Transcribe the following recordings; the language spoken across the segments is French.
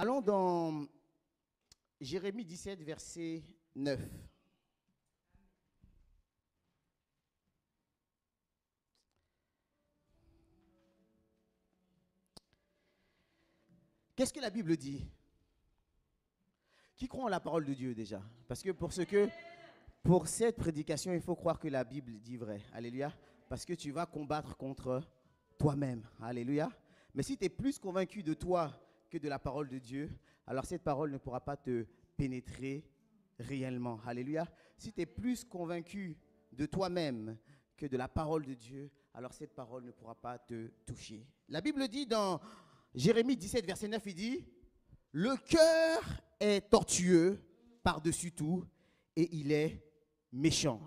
Allons dans Jérémie 17, verset 9. Qu'est-ce que la Bible dit? Qui croit en la parole de Dieu déjà? Parce que pour cette prédication, il faut croire que la Bible dit vrai. Alléluia. Parce que tu vas combattre contre toi-même. Alléluia. Mais si tu es plus convaincu de toi que de la parole de Dieu, alors cette parole ne pourra pas te pénétrer réellement. Alléluia. Si tu es plus convaincu de toi-même que de la parole de Dieu, alors cette parole ne pourra pas te toucher. La Bible dit dans Jérémie 17, verset 9, il dit « Le cœur est tortueux par-dessus tout et il est méchant.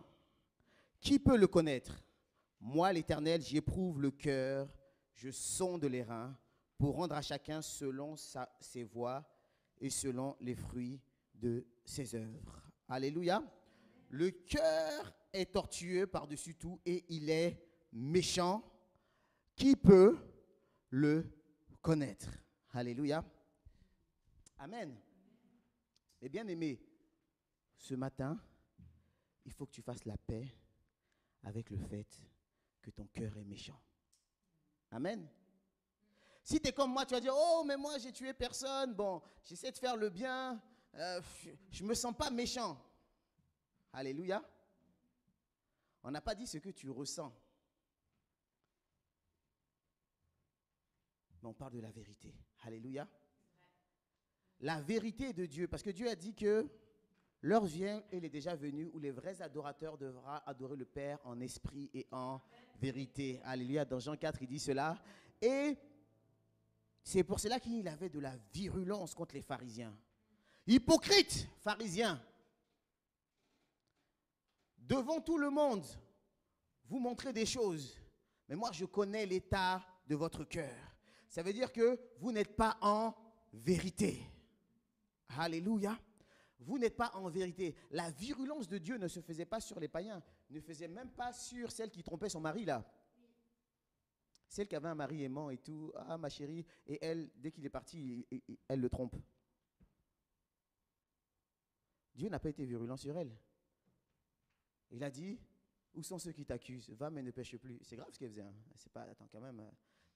Qui peut le connaître? Moi, l'Éternel, j'éprouve le cœur, je sonde les reins pour rendre à chacun selon ses voies et selon les fruits de ses œuvres. » Alléluia. Le cœur est tortueux par-dessus tout et il est méchant. Qui peut le connaître? Alléluia. Amen. Mais bien aimé, ce matin, il faut que tu fasses la paix avec le fait que ton cœur est méchant. Amen. Si tu es comme moi, tu vas dire, oh, mais moi, j'ai tué personne. Bon, j'essaie de faire le bien. Je ne me sens pas méchant. Alléluia. On n'a pas dit ce que tu ressens. Mais on parle de la vérité. Alléluia. La vérité de Dieu. Parce que Dieu a dit que l'heure vient, elle est déjà venue, où les vrais adorateurs devront adorer le Père en esprit et en vérité. Alléluia. Dans Jean 4, il dit cela. Et c'est pour cela qu'il avait de la virulence contre les pharisiens. Hypocrites, pharisiens. Devant tout le monde, vous montrez des choses. Mais moi, je connais l'état de votre cœur. Ça veut dire que vous n'êtes pas en vérité. Alléluia. Vous n'êtes pas en vérité. La virulence de Dieu ne se faisait pas sur les païens, ne faisait même pas sur celle qui trompait son mari là. Celle qui avait un mari aimant et tout, ah ma chérie, et elle, dès qu'il est parti, elle le trompe. Dieu n'a pas été virulent sur elle. Il a dit, où sont ceux qui t'accusent? Va mais ne pêche plus. C'est grave ce qu'elle faisait. Hein. C'est pas, attends quand même.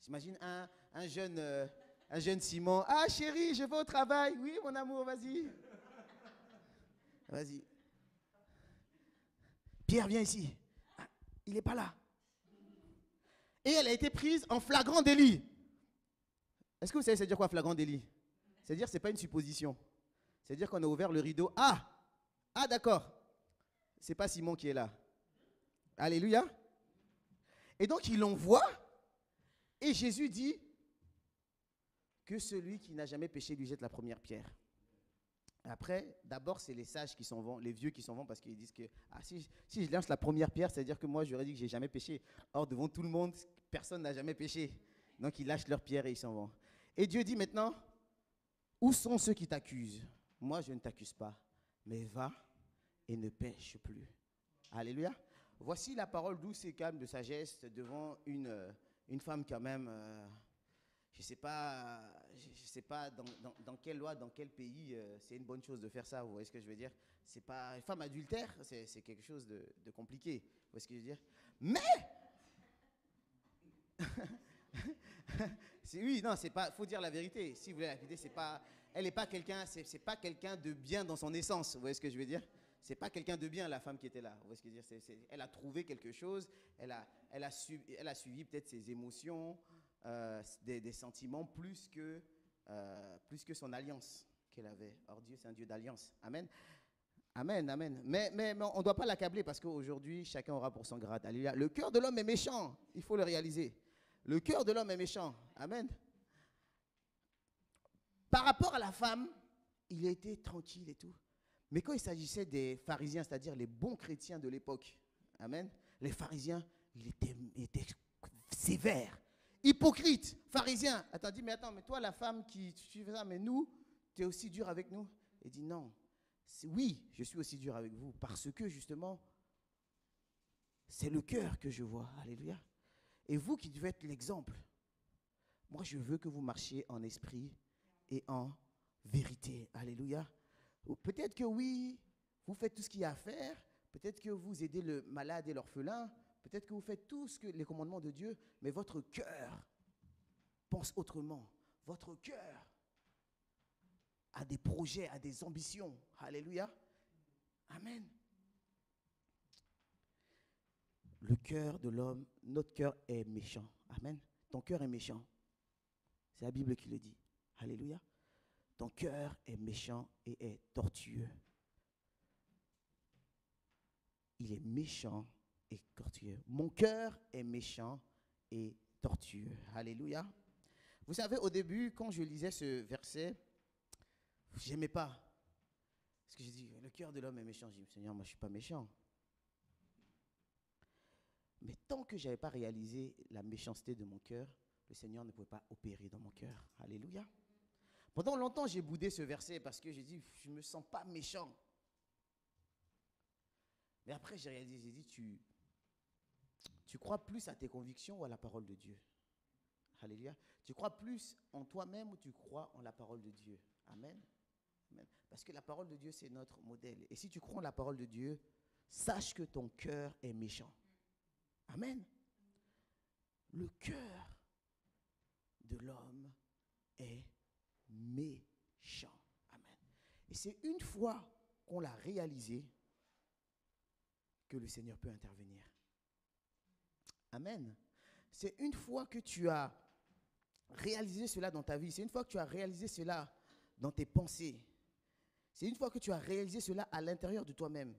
J'imagine un jeune Simon. Ah chérie, je vais au travail. Oui mon amour, vas-y. Vas-y. Pierre, viens ici. Ah, il n'est pas là. Et elle a été prise en flagrant délit. Est-ce que vous savez c'est dire quoi flagrant délit? C'est-à-dire c'est pas une supposition. C'est-à-dire qu'on a ouvert le rideau. Ah d'accord. C'est pas Simon qui est là. Alléluia. Et donc il l'envoie. Et Jésus dit que celui qui n'a jamais péché lui jette la première pierre. Après, d'abord, c'est les sages qui s'en vont, les vieux qui s'en vont parce qu'ils disent que si je lance la première pierre, c'est-à-dire que moi, j'aurais dit que j'ai jamais péché. Or, devant tout le monde, personne n'a jamais péché. Donc, ils lâchent leur pierre et ils s'en vont. Et Dieu dit maintenant, où sont ceux qui t'accusent? Moi, je ne t'accuse pas, mais va et ne pêche plus. Alléluia. Voici la parole douce et calme de sagesse devant une femme quand même... je ne sais pas dans quelle loi, dans quel pays, c'est une bonne chose de faire ça, vous voyez ce que je veux dire? C'est pas une femme adultère, c'est quelque chose de compliqué, vous voyez ce que je veux dire? Mais, oui, non, c'est pas, faut dire la vérité, si vous voulez la vérité, c'est pas, elle n'est pas quelqu'un, c'est pas quelqu'un de bien dans son essence, vous voyez ce que je veux dire? C'est pas quelqu'un de bien, la femme qui était là, vous voyez ce que je veux dire? Elle a trouvé quelque chose, elle a suivi peut-être ses émotions, des sentiments plus que son alliance qu'elle avait. Or Dieu, c'est un Dieu d'alliance. Amen. Amen, amen. Mais on ne doit pas l'accabler parce qu'aujourd'hui, chacun aura pour son grade. Alléluia. Le cœur de l'homme est méchant, il faut le réaliser. Le cœur de l'homme est méchant. Amen. Par rapport à la femme, il était tranquille et tout. Mais quand il s'agissait des pharisiens, c'est-à-dire les bons chrétiens de l'époque, amen, les pharisiens, il était sévère. Hypocrite, pharisien. Mais toi, la femme qui tu fais ça, mais nous, tu es aussi dur avec nous? Il dit non. Oui, je suis aussi dur avec vous parce que justement, c'est le cœur que je vois. Alléluia. Et vous qui devez être l'exemple, moi je veux que vous marchiez en esprit et en vérité. Alléluia. Peut-être que oui, vous faites tout ce qu'il y a à faire. Peut-être que vous aidez le malade et l'orphelin. Peut-être que vous faites tout ce que les commandements de Dieu. Mais votre cœur pense autrement. Votre cœur a des projets, a des ambitions. Alléluia. Amen. Le cœur de l'homme, notre cœur est méchant. Amen. Ton cœur est méchant. C'est la Bible qui le dit. Alléluia. Ton cœur est méchant et est tortueux. Il est méchant et tortueux. Mon cœur est méchant et tortueux. Alléluia. Vous savez, au début, quand je lisais ce verset, je n'aimais pas. Parce que j'ai dit, le cœur de l'homme est méchant. J'ai dit, Seigneur, moi je ne suis pas méchant. Mais tant que je n'avais pas réalisé la méchanceté de mon cœur, le Seigneur ne pouvait pas opérer dans mon cœur. Alléluia. Pendant longtemps, j'ai boudé ce verset parce que j'ai dit, je ne me sens pas méchant. Mais après, j'ai réalisé, j'ai dit, tu crois plus à tes convictions ou à la parole de Dieu? Alléluia. Tu crois plus en toi-même ou tu crois en la parole de Dieu? Amen. Amen. Parce que la parole de Dieu, c'est notre modèle. Et si tu crois en la parole de Dieu, sache que ton cœur est méchant. Amen. Le cœur de l'homme est méchant. Amen. Et c'est une fois qu'on l'a réalisé que le Seigneur peut intervenir. Amen. C'est une fois que tu as réalisé cela dans ta vie, c'est une fois que tu as réalisé cela dans tes pensées, c'est une fois que tu as réalisé cela à l'intérieur de toi-même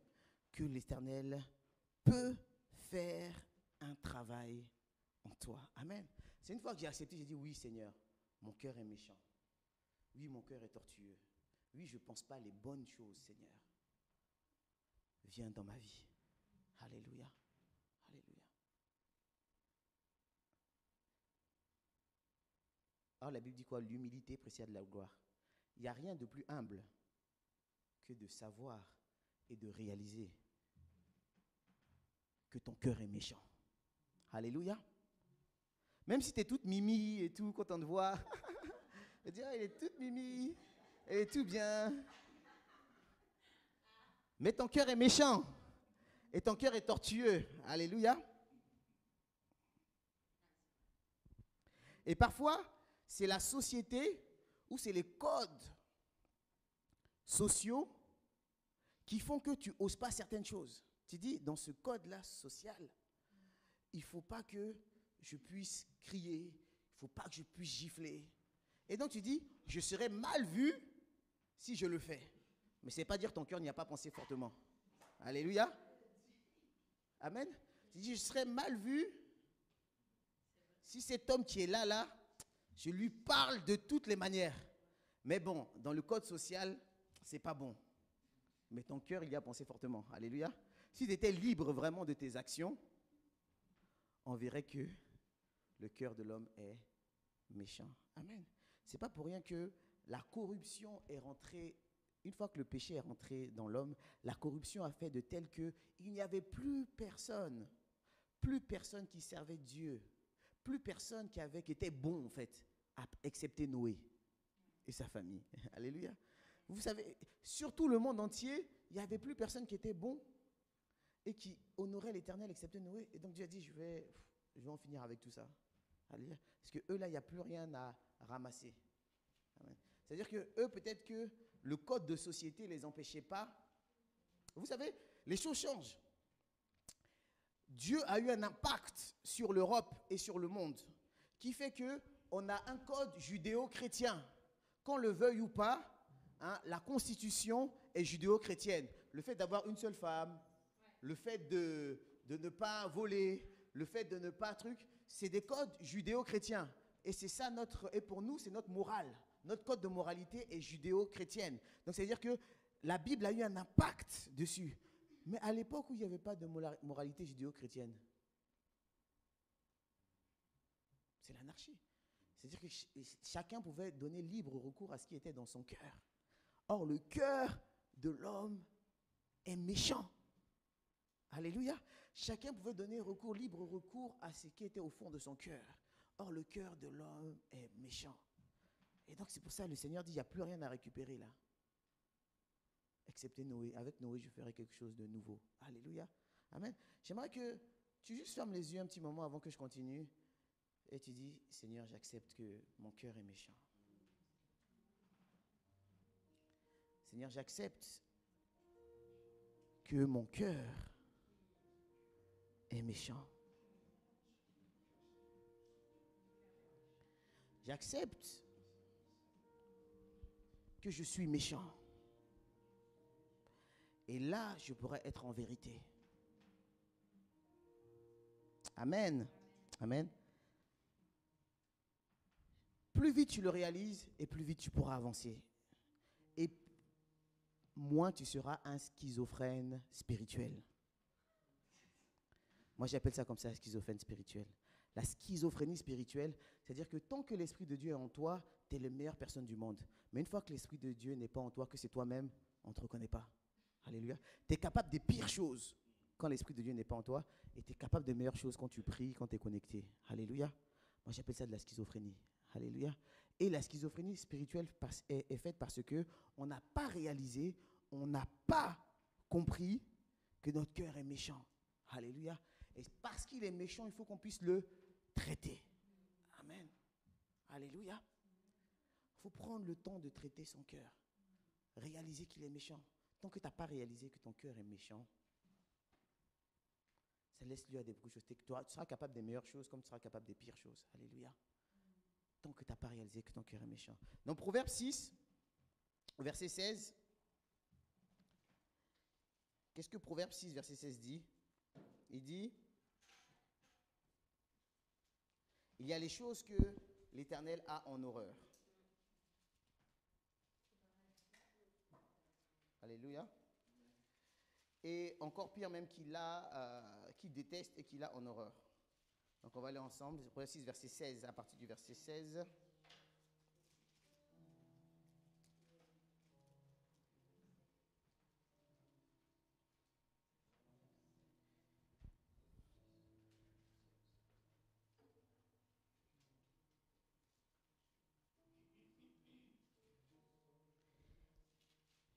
que l'Éternel peut faire un travail en toi. Amen. C'est une fois que j'ai accepté, j'ai dit oui Seigneur, mon cœur est méchant. Oui, mon cœur est tortueux. Oui, je ne pense pas les bonnes choses, Seigneur. Viens dans ma vie. Alléluia. Alléluia. Alors la Bible dit quoi? L'humilité précède la gloire. Il n'y a rien de plus humble que de savoir et de réaliser que ton cœur est méchant. Alléluia. Même si tu es toute mimi et tout, content de voir. Je dis, elle est toute mimi, elle est tout bien. Mais ton cœur est méchant. Et ton cœur est tortueux. Alléluia. Et parfois, c'est la société ou c'est les codes sociaux qui font que tu n'oses pas certaines choses. Tu dis, dans ce code-là social, il ne faut pas que je puisse crier, il ne faut pas que je puisse gifler. Et donc tu dis, je serai mal vu si je le fais. Mais ce n'est pas dire que ton cœur n'y a pas pensé fortement. Alléluia. Amen. Tu dis, je serai mal vu si cet homme qui est là, je lui parle de toutes les manières. Mais bon, dans le code social, ce n'est pas bon. Mais ton cœur, il y a pensé fortement. Alléluia. Si tu étais libre vraiment de tes actions, on verrait que le cœur de l'homme est méchant. Amen. Ce n'est pas pour rien que la corruption est rentrée, une fois que le péché est rentré dans l'homme, la corruption a fait de tel qu'il n'y avait plus personne qui servait Dieu, plus personne qui était bon en fait, excepté Noé et sa famille. Alléluia. Vous savez, sur tout le monde entier, il n'y avait plus personne qui était bon et qui honorait l'Éternel excepté Noé. Et donc Dieu a dit, je vais en finir avec tout ça. Alléluia. Parce que eux là, il n'y a plus rien à ramasser. Amen. C'est-à-dire que eux, peut-être que le code de société ne les empêchait pas. Vous savez, les choses changent. Dieu a eu un impact sur l'Europe et sur le monde qui fait qu'on a un code judéo-chrétien. Qu'on le veuille ou pas, hein, la constitution est judéo-chrétienne. Le fait d'avoir une seule femme, le fait de ne pas voler, le fait de ne pas c'est des codes judéo-chrétiens. Et c'est ça et pour nous, c'est notre morale. Notre code de moralité est judéo-chrétienne. Donc, c'est-à-dire que la Bible a eu un impact dessus. Mais à l'époque où il n'y avait pas de moralité judéo-chrétienne, c'est l'anarchie. C'est-à-dire que chacun pouvait donner libre recours à ce qui était dans son cœur. Or, le cœur de l'homme est méchant. Alléluia. Chacun pouvait donner libre recours à ce qui était au fond de son cœur. Or, le cœur de l'homme est méchant. Et donc c'est pour ça que le Seigneur dit, il n'y a plus rien à récupérer là. Excepté Noé. Avec Noé, je ferai quelque chose de nouveau. Alléluia. Amen. J'aimerais que tu juste fermes les yeux un petit moment avant que je continue. Et tu dis, Seigneur, j'accepte que mon cœur est méchant. Seigneur, j'accepte que mon cœur est méchant. J'accepte que je suis méchant. Et là, je pourrais être en vérité. Amen. Amen. Plus vite tu le réalises, et plus vite tu pourras avancer. Et moins tu seras un schizophrène spirituel. Moi, j'appelle ça comme ça, schizophrène spirituel. La schizophrénie spirituelle, c'est-à-dire que tant que l'Esprit de Dieu est en toi, tu es la meilleure personne du monde. Mais une fois que l'Esprit de Dieu n'est pas en toi, que c'est toi-même, on ne te reconnaît pas. Alléluia. Tu es capable des pires choses quand l'Esprit de Dieu n'est pas en toi, et tu es capable des meilleures choses quand tu pries, quand tu es connecté. Alléluia. Moi, j'appelle ça de la schizophrénie. Alléluia. Et la schizophrénie spirituelle est faite parce qu'on n'a pas réalisé, on n'a pas compris que notre cœur est méchant. Alléluia. Et parce qu'il est méchant, il faut qu'on puisse le traiter. Amen. Alléluia. Il faut prendre le temps de traiter son cœur. Réaliser qu'il est méchant. Tant que tu n'as pas réalisé que ton cœur est méchant, ça laisse lieu à des beaucoup de choses. Tu seras capable des meilleures choses comme tu seras capable des pires choses. Alléluia. Tant que tu n'as pas réalisé que ton cœur est méchant. Donc, Proverbe 6, verset 16. Qu'est-ce que Proverbe 6, verset 16 dit? Il dit, il y a les choses que l'Éternel a en horreur. Alléluia. Et encore pire même qu'il déteste et qu'il a en horreur. Donc on va aller ensemble. Proverbe 6, verset 16, à partir du verset 16.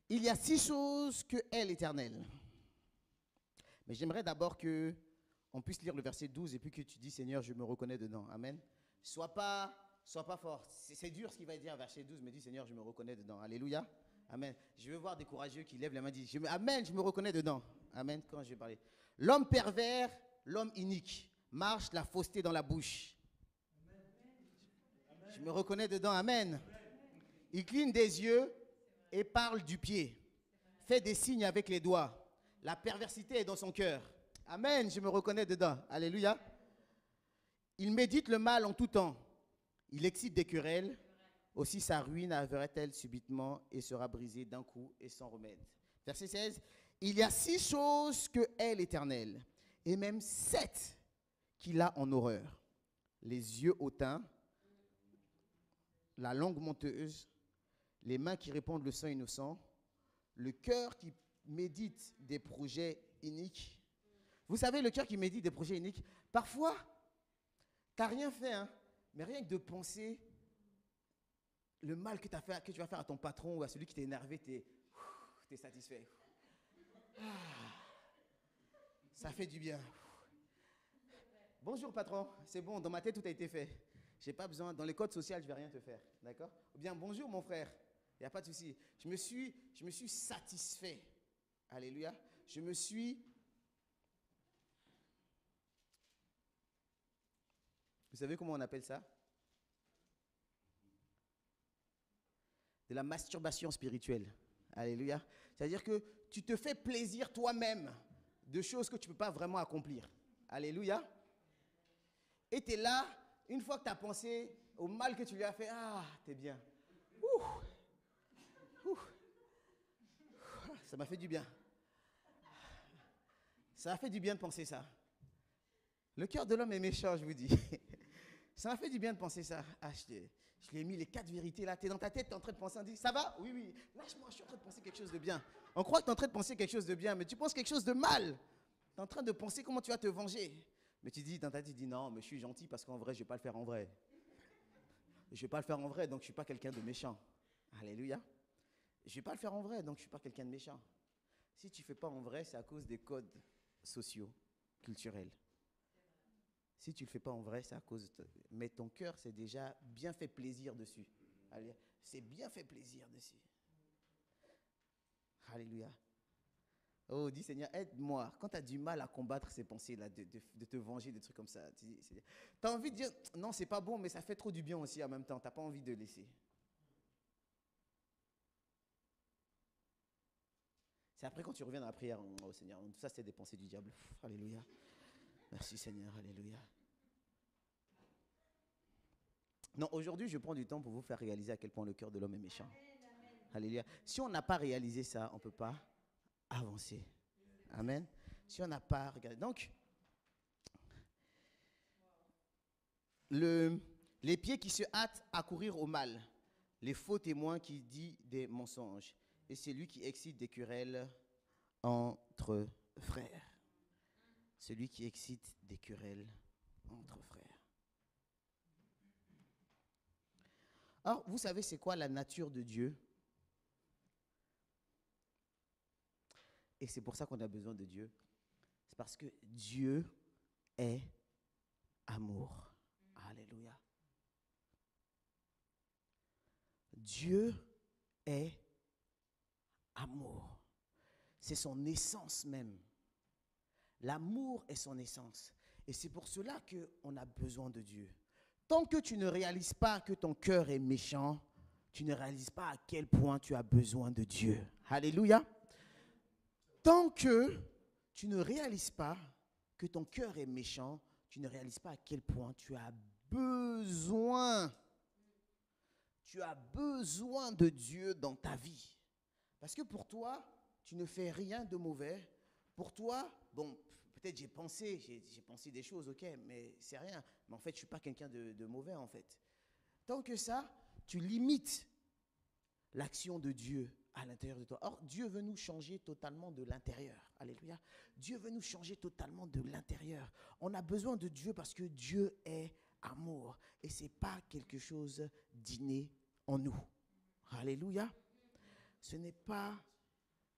Il y a 6 choses que est l'Éternel. Mais j'aimerais d'abord qu'on puisse lire le verset 12 et puis que tu dis, Seigneur, je me reconnais dedans. Amen. Sois pas fort. C'est dur ce qu'il va dire, verset 12, mais dis, Seigneur, je me reconnais dedans. Alléluia. Amen. Je veux voir des courageux qui lèvent la main et disent, Amen, je me reconnais dedans. Amen, quand je vais parler. L'homme pervers, l'homme inique, marche la fausseté dans la bouche. Amen. Je me reconnais dedans. Amen. Il cligne des yeux et parle du pied. Fait des signes avec les doigts. La perversité est dans son cœur. Amen, je me reconnais dedans. Alléluia. Il médite le mal en tout temps. Il excite des querelles. Aussi sa ruine arrivera-t-elle subitement et sera brisée d'un coup et sans remède. Verset 16. Il y a 6 choses que est l'Éternel, et même 7 qu'il a en horreur. Les yeux hautains, la langue menteuse, les mains qui répandent le sang innocent, le cœur qui médite des projets iniques. Vous savez, le cœur qui médite des projets iniques, parfois, tu n'as rien fait, hein, mais rien que de penser le mal que tu vas faire à ton patron ou à celui qui t'a énervé, tu es satisfait. Ça fait du bien. Bonjour patron, c'est bon, dans ma tête tout a été fait. J'ai pas besoin, dans les codes sociaux, je ne vais rien te faire, d'accord? Ou bien bonjour mon frère, il n'y a pas de souci. Je me suis satisfait. Alléluia. Vous savez comment on appelle ça? De la masturbation spirituelle. Alléluia. C'est-à-dire que tu te fais plaisir toi-même de choses que tu ne peux pas vraiment accomplir. Alléluia. Et tu es là, une fois que tu as pensé au mal que tu lui as fait, t'es bien. Ça m'a fait du bien. Ça a fait du bien de penser ça. Le cœur de l'homme est méchant, je vous dis. Ça m'a fait du bien de penser ça. Je lui ai mis les 4 vérités là. Tu es dans ta tête, tu es en train de penser, on dit, ça va? Oui, oui. Lâche-moi, je suis en train de penser quelque chose de bien. On croit que tu es en train de penser quelque chose de bien, mais tu penses quelque chose de mal. Tu es en train de penser comment tu vas te venger. Mais tu dis, dans ta tête, tu dis, non, mais je suis gentil parce qu'en vrai, je ne vais pas le faire en vrai. je ne vais pas le faire en vrai, donc je ne suis pas quelqu'un de méchant. Alléluia. Je ne vais pas le faire en vrai, donc je ne suis pas quelqu'un de méchant. Si tu ne fais pas en vrai, c'est à cause des codes sociaux, culturels. Si tu ne le fais pas en vrai, c'est à cause de... Mais ton cœur s'est déjà bien fait plaisir dessus. Alléluia. C'est bien fait plaisir dessus. Alléluia. Oh, dis Seigneur, aide-moi. Quand tu as du mal à combattre ces pensées-là, de te venger, des trucs comme ça, tu as envie de dire, non, c'est pas bon, mais ça fait trop du bien aussi en même temps. Tu n'as pas envie de laisser. C'est après quand tu reviens dans la prière, oh Seigneur, tout ça c'est des pensées du diable. Alléluia. Merci Seigneur, alléluia. Non, aujourd'hui je prends du temps pour vous faire réaliser à quel point le cœur de l'homme est méchant. Alléluia. Si on n'a pas réalisé ça, on ne peut pas avancer. Amen. Si on n'a pas regardé. Donc, les pieds qui se hâtent à courir au mal, les faux témoins qui disent des mensonges, et c'est lui qui excite des querelles entre frères. Celui qui excite des querelles entre frères. Alors, vous savez c'est quoi la nature de Dieu? Et c'est pour ça qu'on a besoin de Dieu. C'est parce que Dieu est amour. Alléluia. Dieu est amour. C'est son essence même. L'amour est son essence. Et c'est pour cela qu'on a besoin de Dieu. Tant que tu ne réalises pas que ton cœur est méchant, tu ne réalises pas à quel point tu as besoin de Dieu. Alléluia. Tant que tu ne réalises pas que ton cœur est méchant, tu ne réalises pas à quel point tu as besoin. Tu as besoin de Dieu dans ta vie. Parce que pour toi, tu ne fais rien de mauvais. Pour toi, bon, peut-être j'ai pensé des choses, ok, mais c'est rien. Mais en fait, je ne suis pas quelqu'un de mauvais, en fait. Tant que ça, tu limites l'action de Dieu à l'intérieur de toi. Or, Dieu veut nous changer totalement de l'intérieur. Alléluia. Dieu veut nous changer totalement de l'intérieur. On a besoin de Dieu parce que Dieu est amour. Et ce n'est pas quelque chose d'inné en nous. Alléluia. Ce n'est pas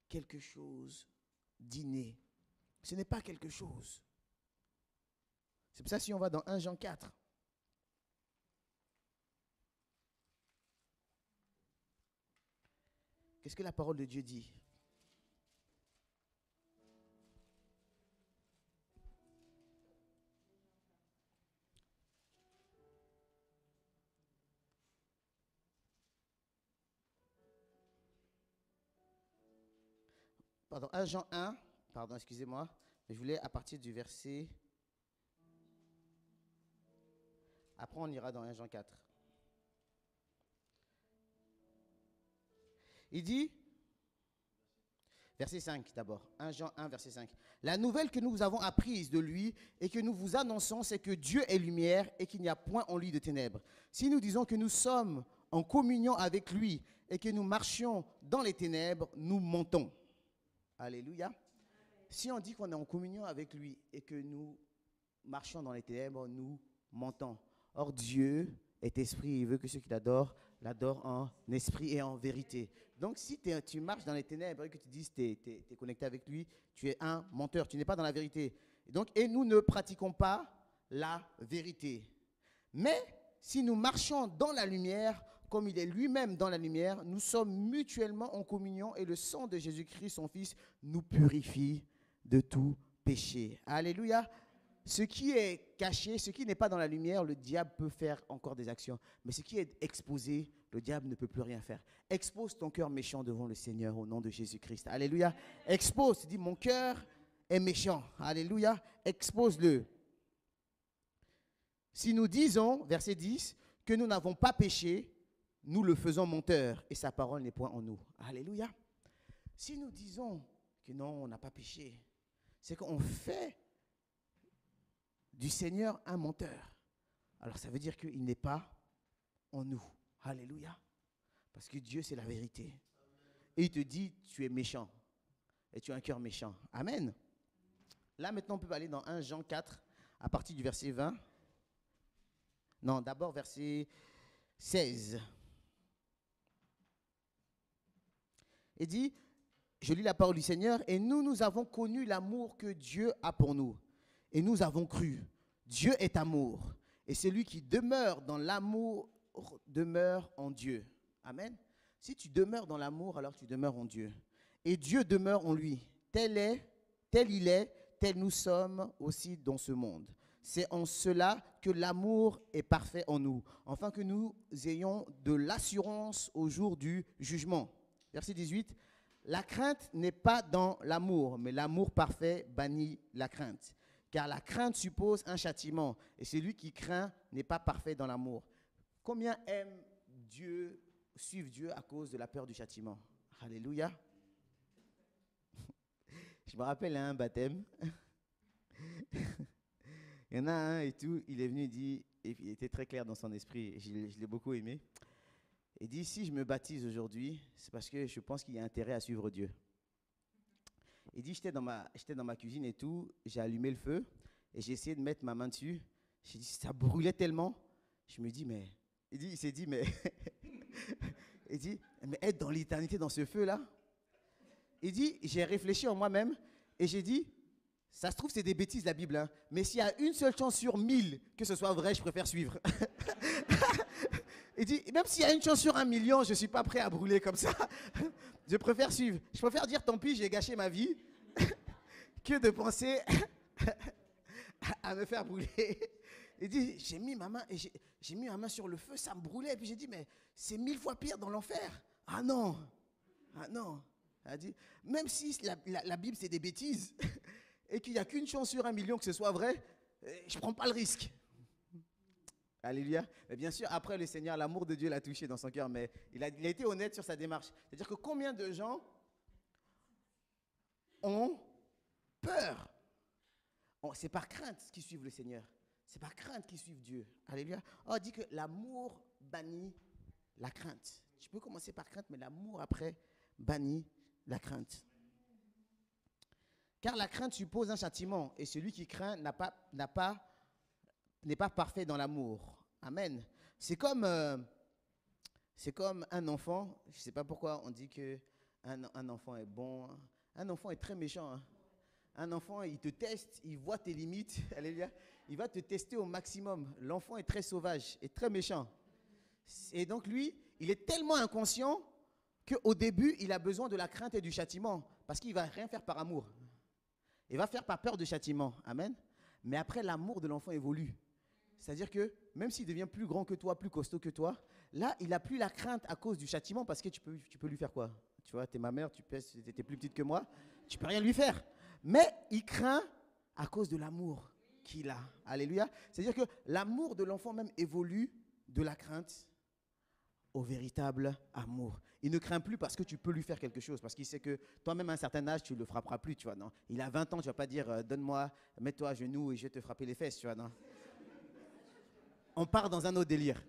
quelque chose d'inné. Ce n'est pas quelque chose. C'est pour ça si on va dans 1 Jean 4. Qu'est-ce que la parole de Dieu dit? Pardon, 1 Jean 1, pardon, excusez-moi, mais je voulais à partir du verset... Après, on ira dans 1 Jean 4. Il dit, verset 5 d'abord, 1 Jean 1, verset 5. La nouvelle que nous avons apprise de lui et que nous vous annonçons, c'est que Dieu est lumière et qu'il n'y a point en lui de ténèbres. Si nous disons que nous sommes en communion avec lui et que nous marchions dans les ténèbres, nous mentons. Alléluia. Si on dit qu'on est en communion avec lui et que nous marchons dans les ténèbres, nous mentons. Or, Dieu est esprit, il veut que ceux qui l'adorent en esprit et en vérité. Donc, si tu marches dans les ténèbres et que tu dis que tu es connecté avec lui, tu es un menteur, tu n'es pas dans la vérité. Et nous ne pratiquons pas la vérité. Mais si nous marchons dans la lumière, comme il est lui-même dans la lumière, nous sommes mutuellement en communion et le sang de Jésus-Christ, son Fils, nous purifie de tout péché. Alléluia. Ce qui est caché, ce qui n'est pas dans la lumière, le diable peut faire encore des actions. Mais ce qui est exposé, le diable ne peut plus rien faire. Expose ton cœur méchant devant le Seigneur au nom de Jésus-Christ. Alléluia. Expose, dis mon cœur est méchant. Alléluia. Expose-le. Si nous disons, verset 10, que nous n'avons pas péché, nous le faisons menteur et sa parole n'est point en nous. Alléluia. Si nous disons que non, on n'a pas péché, c'est qu'on fait du Seigneur un menteur. Alors ça veut dire qu'il n'est pas en nous. Alléluia. Parce que Dieu, c'est la vérité. Et il te dit, tu es méchant. Et tu as un cœur méchant. Amen. Là, maintenant, on peut aller dans 1 Jean 4, à partir du verset 20. Non, d'abord, verset 16. Il dit, je lis la parole du Seigneur, et nous avons connu l'amour que Dieu a pour nous. Et nous avons cru. Dieu est amour. Et celui qui demeure dans l'amour demeure en Dieu. Amen. Si tu demeures dans l'amour, alors tu demeures en Dieu. Et Dieu demeure en lui. Tel il est, tel nous sommes aussi dans ce monde. C'est en cela que l'amour est parfait en nous, afin que nous ayons de l'assurance au jour du jugement. Verset 18. La crainte n'est pas dans l'amour, mais l'amour parfait bannit la crainte. Car la crainte suppose un châtiment, et celui qui craint n'est pas parfait dans l'amour. Combien aiment Dieu, suivent Dieu à cause de la peur du châtiment? Alléluia. Je me rappelle un baptême. Il y en a un et tout, il est venu, il dit, et il était très clair dans son esprit, je l'ai beaucoup aimé. Il dit, si je me baptise aujourd'hui, c'est parce que je pense qu'il y a intérêt à suivre Dieu. Il dit, j'étais dans ma cuisine et tout, j'ai allumé le feu et j'ai essayé de mettre ma main dessus. J'ai dit, ça brûlait tellement. Je me dis, mais... Il s'est dit, mais... il dit, mais être dans l'éternité dans ce feu-là. Il dit, j'ai réfléchi en moi-même et j'ai dit, ça se trouve, c'est des bêtises la Bible, hein, mais s'il y a une seule chance sur 1000 que ce soit vrai, je préfère suivre. Il dit, même s'il y a une chance sur 1 million, je ne suis pas prêt à brûler comme ça. Je préfère suivre. Je préfère dire, tant pis, j'ai gâché ma vie, que de penser à me faire brûler. Il dit, j'ai mis ma main sur le feu, ça me brûlait. Et puis j'ai dit, mais c'est 1000 fois pire dans l'enfer. Ah non. Elle a dit, même si la Bible, c'est des bêtises, et qu'il n'y a qu'une chance sur 1 million que ce soit vrai, je ne prends pas le risque. Alléluia. Mais bien sûr, après le Seigneur, l'amour de Dieu l'a touché dans son cœur, mais il a été honnête sur sa démarche. C'est-à-dire que combien de gens ont peur? C'est par crainte qu'ils suivent le Seigneur. C'est par crainte qu'ils suivent Dieu. Alléluia. On dit que l'amour bannit la crainte. Tu peux commencer par crainte, mais l'amour après bannit la crainte. Car la crainte suppose un châtiment, et celui qui craint n'est pas parfait dans l'amour. Amen. C'est comme un enfant. Je ne sais pas pourquoi on dit qu'un enfant est bon. Un enfant est très méchant. Hein. Un enfant, il te teste, il voit tes limites. Alléluia. Il va te tester au maximum. L'enfant est très sauvage et très méchant. Et donc lui, il est tellement inconscient qu'au début, il a besoin de la crainte et du châtiment. Parce qu'il ne va rien faire par amour. Il va faire par peur de châtiment. Amen. Mais après, l'amour de l'enfant évolue. C'est-à-dire que même s'il devient plus grand que toi, plus costaud que toi, là, il n'a plus la crainte à cause du châtiment parce que tu peux lui faire quoi? Tu vois, t'es ma mère, tu es plus petite que moi, tu ne peux rien lui faire. Mais il craint à cause de l'amour qu'il a. Alléluia. C'est-à-dire que l'amour de l'enfant même évolue de la crainte au véritable amour. Il ne craint plus parce que tu peux lui faire quelque chose, parce qu'il sait que toi-même à un certain âge, tu ne le frapperas plus, tu vois, non. Il a 20 ans, tu ne vas pas dire, donne-moi, mets-toi à genoux et je vais te frapper les fesses, tu vois, non. On part dans un autre délire.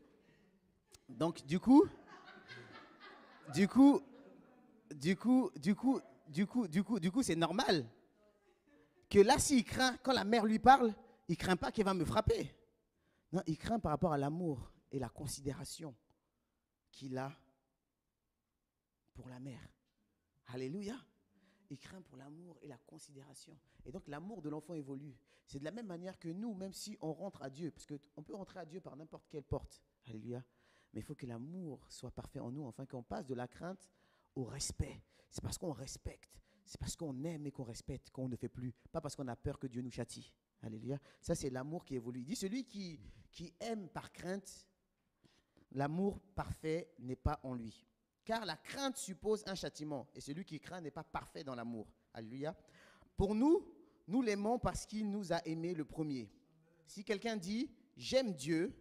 Donc, du coup, c'est normal que là, s'il craint, quand la mère lui parle, il ne craint pas qu'elle va me frapper. Non, il craint par rapport à l'amour et la considération qu'il a pour la mère. Alléluia. Il craint pour l'amour et la considération. Et donc, l'amour de l'enfant évolue. C'est de la même manière que nous, même si on rentre à Dieu, parce qu'on peut rentrer à Dieu par n'importe quelle porte. Alléluia. Mais il faut que l'amour soit parfait en nous, afin qu'on passe de la crainte au respect. C'est parce qu'on respecte. C'est parce qu'on aime et qu'on respecte qu'on ne fait plus. Pas parce qu'on a peur que Dieu nous châtie. Alléluia. Ça, c'est l'amour qui évolue. Il dit, celui qui aime par crainte, l'amour parfait n'est pas en lui. Car la crainte suppose un châtiment. Et celui qui craint n'est pas parfait dans l'amour. Alléluia. Pour nous, nous l'aimons parce qu'il nous a aimés le premier. Si quelqu'un dit, j'aime Dieu,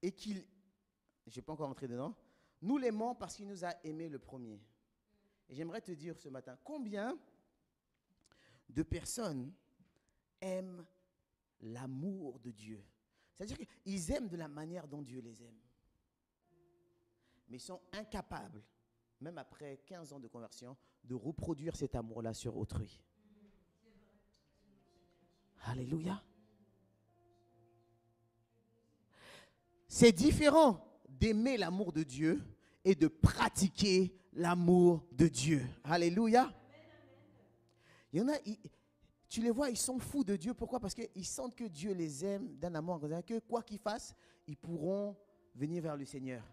et qu'il... Je ne vais pas encore entrer dedans. Nous l'aimons parce qu'il nous a aimés le premier. Et j'aimerais te dire ce matin, combien de personnes aiment l'amour de Dieu? C'est-à-dire qu'ils aiment de la manière dont Dieu les aime. Mais ils sont incapables, même après 15 ans de conversion, de reproduire cet amour-là sur autrui. Alléluia. C'est différent d'aimer l'amour de Dieu et de pratiquer l'amour de Dieu. Alléluia. Il y en a, tu les vois, ils sont fous de Dieu. Pourquoi? Parce qu'ils sentent que Dieu les aime d'un amour, que quoi qu'ils fassent, ils pourront venir vers le Seigneur.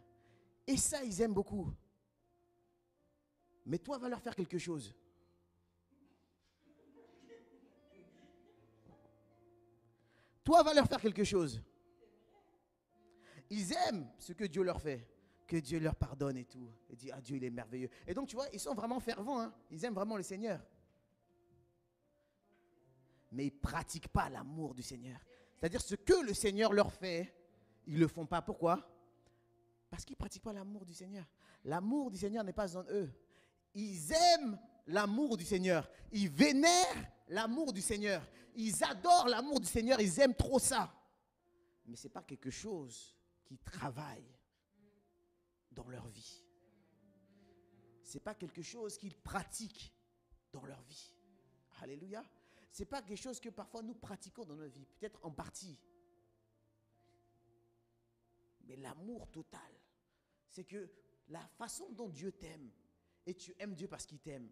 Et ça, ils aiment beaucoup. Mais toi, va leur faire quelque chose. Toi, va leur faire quelque chose. Ils aiment ce que Dieu leur fait, que Dieu leur pardonne et tout. Et dit, ah, Dieu, il est merveilleux. Et donc, tu vois, ils sont vraiment fervents. Hein. Ils aiment vraiment le Seigneur. Mais ils ne pratiquent pas l'amour du Seigneur. C'est-à-dire, ce que le Seigneur leur fait, ils ne le font pas. Pourquoi? Parce qu'ils ne pratiquent pas l'amour du Seigneur. L'amour du Seigneur n'est pas en eux. Ils aiment l'amour du Seigneur. Ils vénèrent l'amour du Seigneur. Ils adorent l'amour du Seigneur. Ils aiment trop ça. Mais ce n'est pas quelque chose qui travaille dans leur vie. Ce n'est pas quelque chose qu'ils pratiquent dans leur vie. Alléluia. Ce n'est pas quelque chose que parfois nous pratiquons dans notre vie. Peut-être en partie. Mais l'amour total, c'est que la façon dont Dieu t'aime, et tu aimes Dieu parce qu'il t'aime,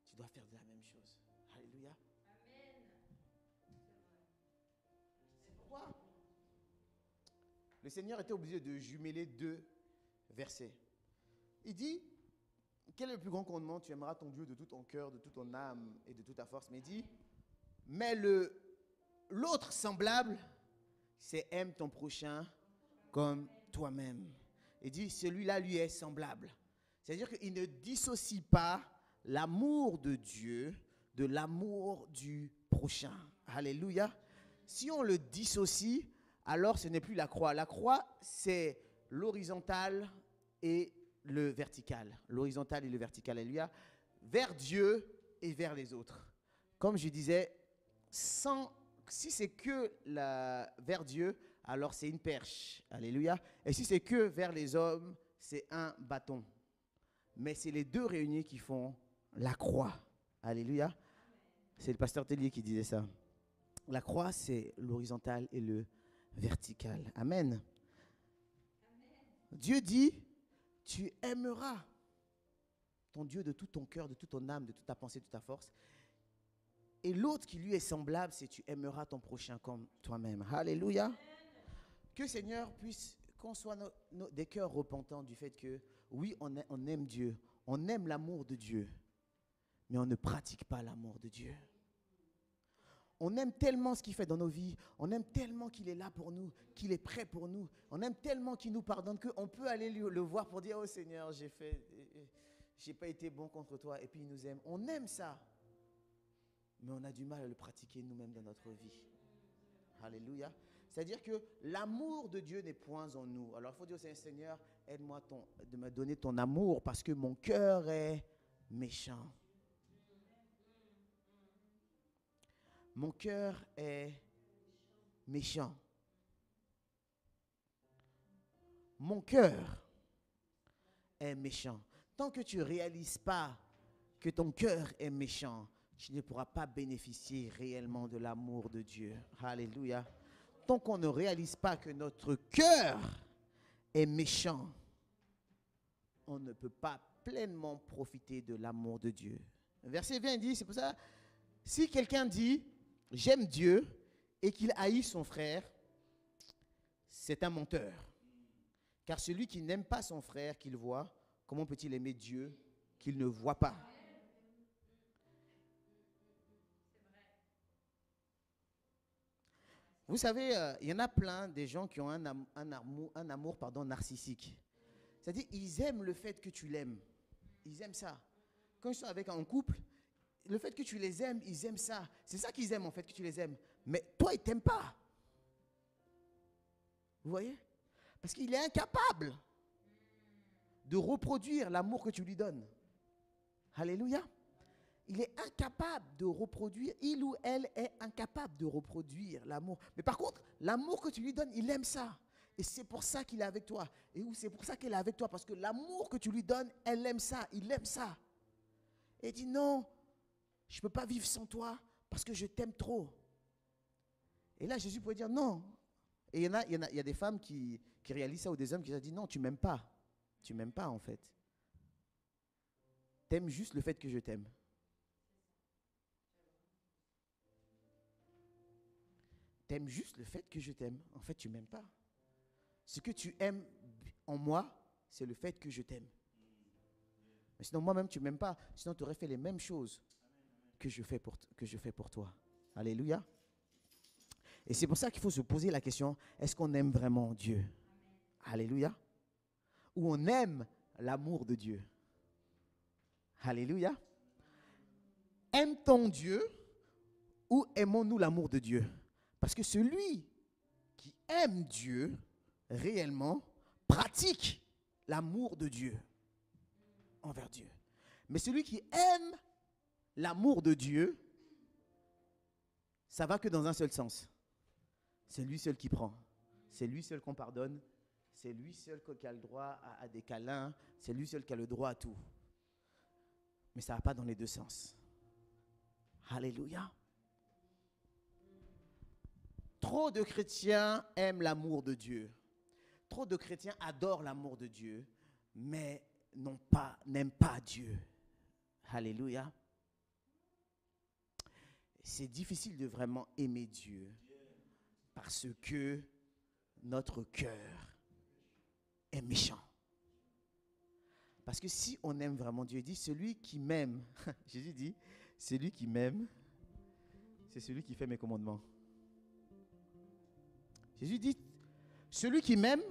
tu dois faire de la même chose. Alléluia. Amen. C'est pourquoi le Seigneur était obligé de jumeler 2 versets. Il dit, quel est le plus grand commandement? Tu aimeras ton Dieu de tout ton cœur, de toute ton âme et de toute ta force. Mais il dit, mais l'autre semblable, c'est aime ton prochain comme toi-même. Il dit, celui-là lui est semblable. C'est-à-dire qu'il ne dissocie pas l'amour de Dieu de l'amour du prochain. Alléluia. Si on le dissocie, alors ce n'est plus la croix. La croix, c'est l'horizontal et le vertical. L'horizontal et le vertical. Alléluia. Vers Dieu et vers les autres. Comme je disais, si c'est que vers Dieu, alors c'est une perche. Alléluia. Et si c'est que vers les hommes, c'est un bâton. Mais c'est les 2 réunis qui font la croix. Alléluia. C'est le pasteur Tellier qui disait ça. La croix, c'est l'horizontal et le vertical. Amen. Dieu dit, tu aimeras ton Dieu de tout ton cœur, de toute ton âme, de toute ta pensée, de toute ta force. Et l'autre qui lui est semblable, c'est tu aimeras ton prochain comme toi-même. Alléluia. Que Seigneur puisse, qu'on soit des cœurs repentants du fait que, oui, on aime Dieu, on aime l'amour de Dieu, mais on ne pratique pas l'amour de Dieu. On aime tellement ce qu'il fait dans nos vies, on aime tellement qu'il est là pour nous, qu'il est prêt pour nous, on aime tellement qu'il nous pardonne qu'on peut aller le voir pour dire, oh Seigneur, j'ai pas été bon contre toi, et puis il nous aime. On aime ça, mais on a du mal à le pratiquer nous-mêmes dans notre vie. Alléluia. C'est-à-dire que l'amour de Dieu n'est point en nous. Alors il faut dire au Seigneur, aide-moi de me donner ton amour parce que mon cœur est méchant. Mon cœur est méchant. Mon cœur est méchant. Tant que tu ne réalises pas que ton cœur est méchant, tu ne pourras pas bénéficier réellement de l'amour de Dieu. Alléluia. Tant qu'on ne réalise pas que notre cœur est méchant, on ne peut pas pleinement profiter de l'amour de Dieu. Verset 20 dit, c'est pour ça, si quelqu'un dit, j'aime Dieu, et qu'il haït son frère, c'est un menteur. Car celui qui n'aime pas son frère qu'il voit, comment peut-il aimer Dieu qu'il ne voit pas? Vous savez, il y en a plein des gens qui ont un amour narcissique. C'est-à-dire, ils aiment le fait que tu l'aimes. Ils aiment ça. Quand ils sont avec un couple, le fait que tu les aimes, ils aiment ça. C'est ça qu'ils aiment en fait, que tu les aimes. Mais toi, ils ne t'aiment pas. Vous voyez? Parce qu'il est incapable de reproduire l'amour que tu lui donnes. Alléluia. Il est incapable de reproduire, il ou elle est incapable de reproduire l'amour. Mais par contre, l'amour que tu lui donnes, il aime ça. Et c'est pour ça qu'il est avec toi. Et c'est pour ça qu'elle est avec toi. Parce que l'amour que tu lui donnes, elle aime ça. Il aime ça. Et il dit non, je ne peux pas vivre sans toi parce que je t'aime trop. Et là, Jésus pourrait dire non. Et il y a des femmes qui qui réalisent ça ou des hommes qui se disent non, tu m'aimes pas. Tu m'aimes pas en fait. T'aimes juste le fait que je t'aime. T'aimes juste le fait que je t'aime. En fait, tu m'aimes pas. Ce que tu aimes en moi, c'est le fait que je t'aime. Mais sinon, moi-même, tu m'aimes pas. Sinon, tu aurais fait les mêmes choses que je fais pour toi. Alléluia. Et c'est pour ça qu'il faut se poser la question, est-ce qu'on aime vraiment Dieu? Alléluia. Ou on aime l'amour de Dieu? Alléluia. Aime-t-on Dieu ou aimons-nous l'amour de Dieu? Parce que celui qui aime Dieu réellement pratique l'amour de Dieu envers Dieu. Mais celui qui aime l'amour de Dieu, ça va que dans un seul sens. C'est lui seul qui prend. C'est lui seul qu'on pardonne. C'est lui seul qui a le droit à des câlins. C'est lui seul qui a le droit à tout. Mais ça ne va pas dans les deux sens. Alléluia. Trop de chrétiens aiment l'amour de Dieu. Trop de chrétiens adorent l'amour de Dieu, mais n'aiment pas Dieu. Alléluia. C'est difficile de vraiment aimer Dieu parce que notre cœur est méchant. Parce que si on aime vraiment Dieu, il dit celui qui m'aime, Jésus dit, celui qui m'aime, c'est celui qui fait mes commandements. Jésus dit, celui qui m'aime,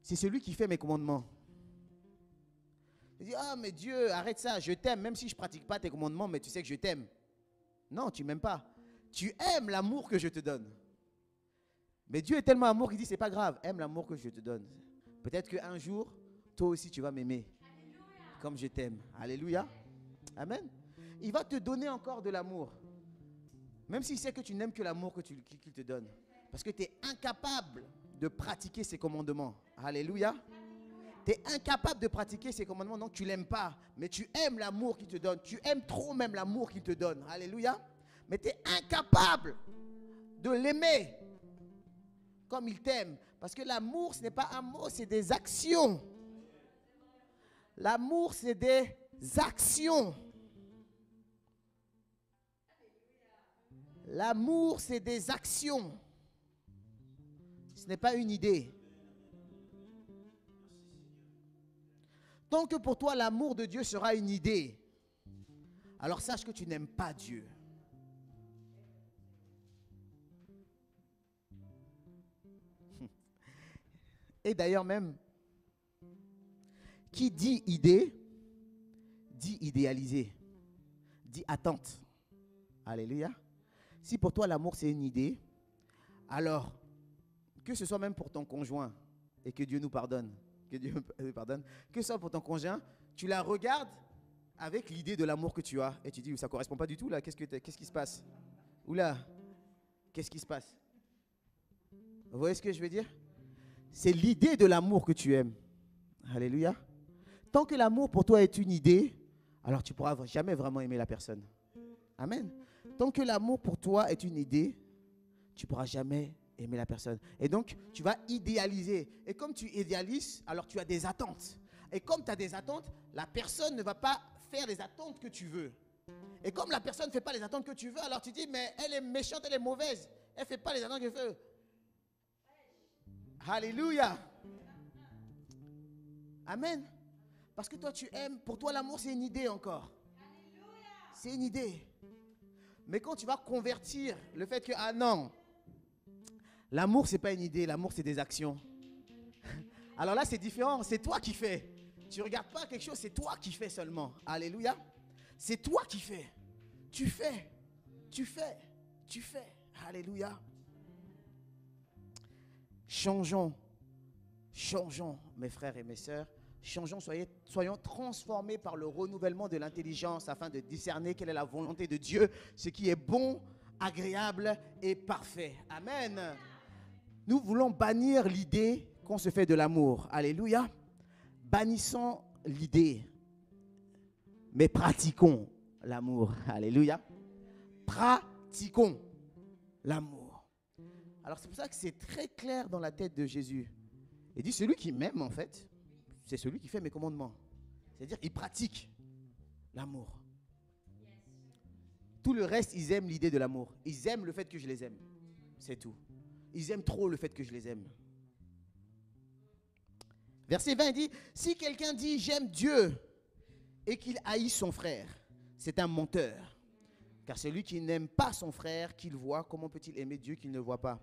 c'est celui qui fait mes commandements. Il dit, ah mais Dieu, arrête ça, je t'aime, même si je ne pratique pas tes commandements, mais tu sais que je t'aime. Non, tu ne m'aimes pas. Tu aimes l'amour que je te donne. Mais Dieu est tellement amour qu'il dit, c'est pas grave, aime l'amour que je te donne. Peut-être qu'un jour, toi aussi tu vas m'aimer. Comme je t'aime. Alléluia. Amen. Il va te donner encore de l'amour. Même s'il sait que tu n'aimes que l'amour qu'il te donne. Parce que tu es incapable de pratiquer ses commandements. Alléluia. Tu es incapable de pratiquer ses commandements, donc tu ne l'aimes pas. Mais tu aimes l'amour qu'il te donne. Tu aimes trop même l'amour qu'il te donne. Alléluia. Mais tu es incapable de l'aimer comme il t'aime. Parce que l'amour, ce n'est pas un mot, c'est des actions. L'amour, c'est des actions. L'amour, c'est des actions. Ce n'est pas une idée. Tant que pour toi, l'amour de Dieu sera une idée, alors sache que tu n'aimes pas Dieu. Et d'ailleurs même, qui dit idée, dit idéaliser, dit attente. Alléluia. Si pour toi l'amour c'est une idée, alors que ce soit même pour ton conjoint, et que Dieu nous pardonne, que ce soit pour ton conjoint, tu la regardes avec l'idée de l'amour que tu as, et tu dis, ça ne correspond pas du tout là, qu'est-ce qui se passe? Oula, qu'est-ce qui se passe? Vous voyez ce que je veux dire? C'est l'idée de l'amour que tu aimes. Alléluia. Tant que l'amour pour toi est une idée, alors tu ne pourras jamais vraiment aimer la personne. Amen. Tant que l'amour pour toi est une idée, tu ne pourras jamais aimer la personne. Et donc, tu vas idéaliser. Et comme tu idéalises, alors tu as des attentes. Et comme tu as des attentes, la personne ne va pas faire les attentes que tu veux. Et comme la personne ne fait pas les attentes que tu veux, alors tu dis, mais elle est méchante, elle est mauvaise. Elle ne fait pas les attentes que je veux. Alléluia. Amen. Parce que toi, tu aimes. Pour toi, l'amour, c'est une idée encore. C'est une idée. Mais quand tu vas convertir le fait que, ah non, l'amour, ce n'est pas une idée, l'amour, c'est des actions. Alors là, c'est différent, c'est toi qui fais. Tu ne regardes pas quelque chose, c'est toi qui fais seulement. Alléluia. C'est toi qui fais. Tu fais, tu fais, tu fais. Alléluia. Changeons, mes frères et mes sœurs. Changeons, soyons transformés par le renouvellement de l'intelligence afin de discerner quelle est la volonté de Dieu, ce qui est bon, agréable et parfait. Amen. Nous voulons bannir l'idée qu'on se fait de l'amour. Alléluia. Bannissons l'idée, mais pratiquons l'amour. Alléluia. Pratiquons l'amour. Alors c'est pour ça que c'est très clair dans la tête de Jésus. Il dit, celui qui m'aime, en fait, c'est celui qui fait mes commandements. C'est-à-dire, il pratique l'amour. Tout le reste, ils aiment l'idée de l'amour. Ils aiment le fait que je les aime. C'est tout. Ils aiment trop le fait que je les aime. Verset 20 dit, si quelqu'un dit j'aime Dieu et qu'il haït son frère, c'est un menteur. Car celui qui n'aime pas son frère qu'il voit, comment peut-il aimer Dieu qu'il ne voit pas?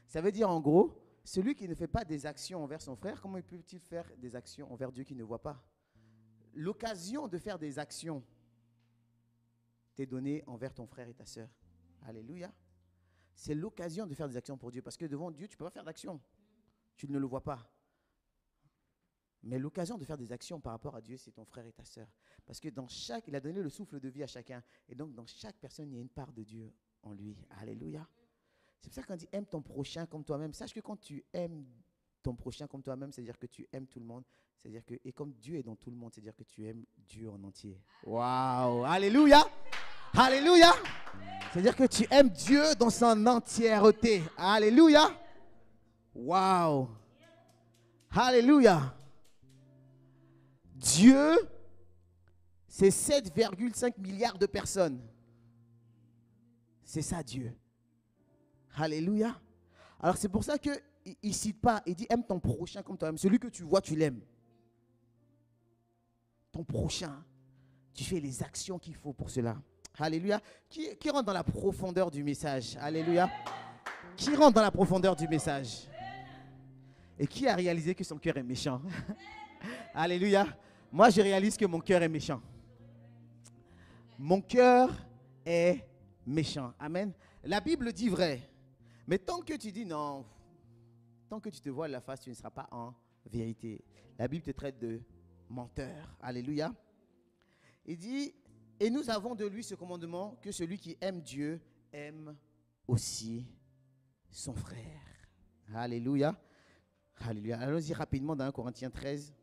Ça veut dire en gros, celui qui ne fait pas des actions envers son frère, comment peut-il faire des actions envers Dieu qu'il ne voit pas? L'occasion de faire des actions t'est donnée envers ton frère et ta sœur. Alléluia. C'est l'occasion de faire des actions pour Dieu. Parce que devant Dieu, tu ne peux pas faire d'action. Tu ne le vois pas. Mais l'occasion de faire des actions par rapport à Dieu, c'est ton frère et ta sœur. Parce que il a donné le souffle de vie à chacun. Et donc, dans chaque personne, il y a une part de Dieu en lui. Alléluia. C'est pour ça qu'on dit, aime ton prochain comme toi-même. Sache que quand tu aimes ton prochain comme toi-même, c'est-à-dire que tu aimes tout le monde. C'est-à-dire que, et comme Dieu est dans tout le monde, c'est-à-dire que tu aimes Dieu en entier. Waouh. Alléluia. Alléluia. C'est-à-dire que tu aimes Dieu dans son entièreté. Alléluia. Waouh. Alléluia. Dieu, c'est 7,5 milliards de personnes. C'est ça Dieu. Alléluia. Alors c'est pour ça qu'il ne cite pas, il dit aime ton prochain comme toi-même. Celui que tu vois, tu l'aimes. Ton prochain, tu fais les actions qu'il faut pour cela. Alléluia. Qui rentre dans la profondeur du message? Alléluia. Qui rentre dans la profondeur du message? Et qui a réalisé que son cœur est méchant? Alléluia. Moi, je réalise que mon cœur est méchant. Mon cœur est méchant. Amen. La Bible dit vrai. Mais tant que tu dis non, tant que tu te voiles la face, tu ne seras pas en vérité. La Bible te traite de menteur. Alléluia. Il dit, et nous avons de lui ce commandement, que celui qui aime Dieu aime aussi son frère. Alléluia. Alléluia. Allons-y rapidement dans 1 Corinthiens 13.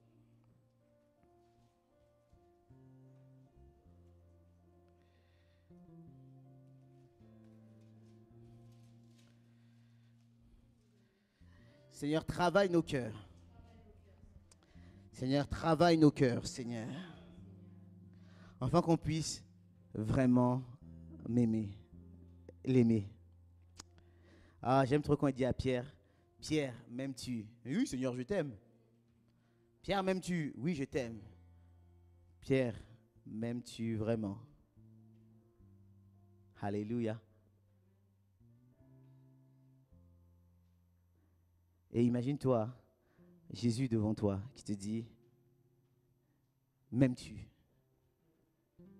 Seigneur, travaille nos cœurs. Seigneur, travaille nos cœurs, Seigneur. Afin qu'on puisse vraiment l'aimer. Ah, j'aime trop quand il dit à Pierre, Pierre, m'aimes-tu? Oui, Seigneur, je t'aime. Pierre, m'aimes-tu? Oui, je t'aime. Pierre, m'aimes-tu vraiment? Alléluia. Et imagine-toi, Jésus devant toi, qui te dit, m'aimes-tu?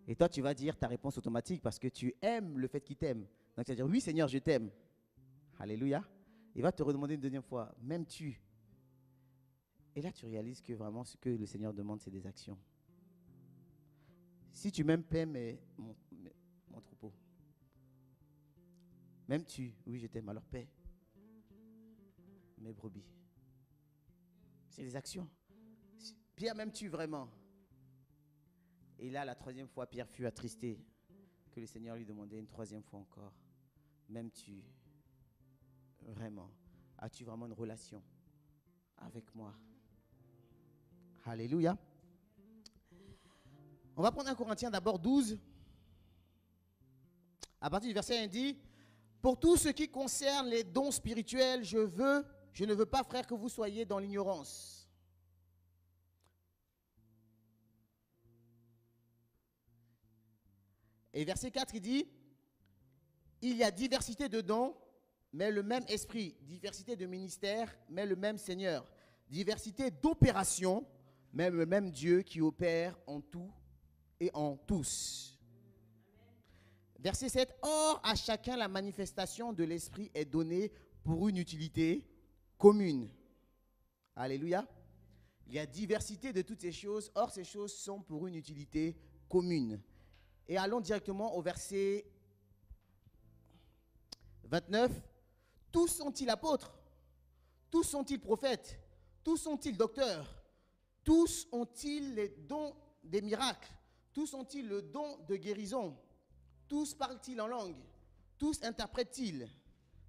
Et toi, tu vas dire ta réponse automatique parce que tu aimes le fait qu'il t'aime. Donc, tu vas dire, oui, Seigneur, je t'aime. Alléluia. Il va te redemander une deuxième fois, m'aimes-tu? Et là, tu réalises que vraiment, ce que le Seigneur demande, c'est des actions. Si tu m'aimes, paie mon troupeau. M'aimes-tu? Oui, je t'aime. Alors, paie mes brebis. C'est des actions. Pierre, m'aimes-tu vraiment? Et là, la troisième fois, Pierre fut attristé que le Seigneur lui demandait une troisième fois encore. M'aimes-tu vraiment? As-tu vraiment une relation avec moi? Alléluia. On va prendre 1 Corinthiens d'abord 12. À partir du verset 1, il dit, pour tout ce qui concerne les dons spirituels, je ne veux pas, frères, que vous soyez dans l'ignorance. Et verset 4, il dit, il y a diversité de dons, mais le même esprit. Diversité de ministères, mais le même Seigneur. Diversité d'opérations, mais le même Dieu qui opère en tout et en tous. Verset 7, or à chacun la manifestation de l'esprit est donnée pour une utilité commune. Alléluia. Il y a diversité de toutes ces choses, or ces choses sont pour une utilité commune. Et allons directement au verset 29. Tous sont-ils apôtres? Tous sont-ils prophètes? Tous sont-ils docteurs? Tous ont-ils les dons des miracles? Tous ont-ils le don de guérison? Tous parlent-ils en langue? Tous interprètent-ils?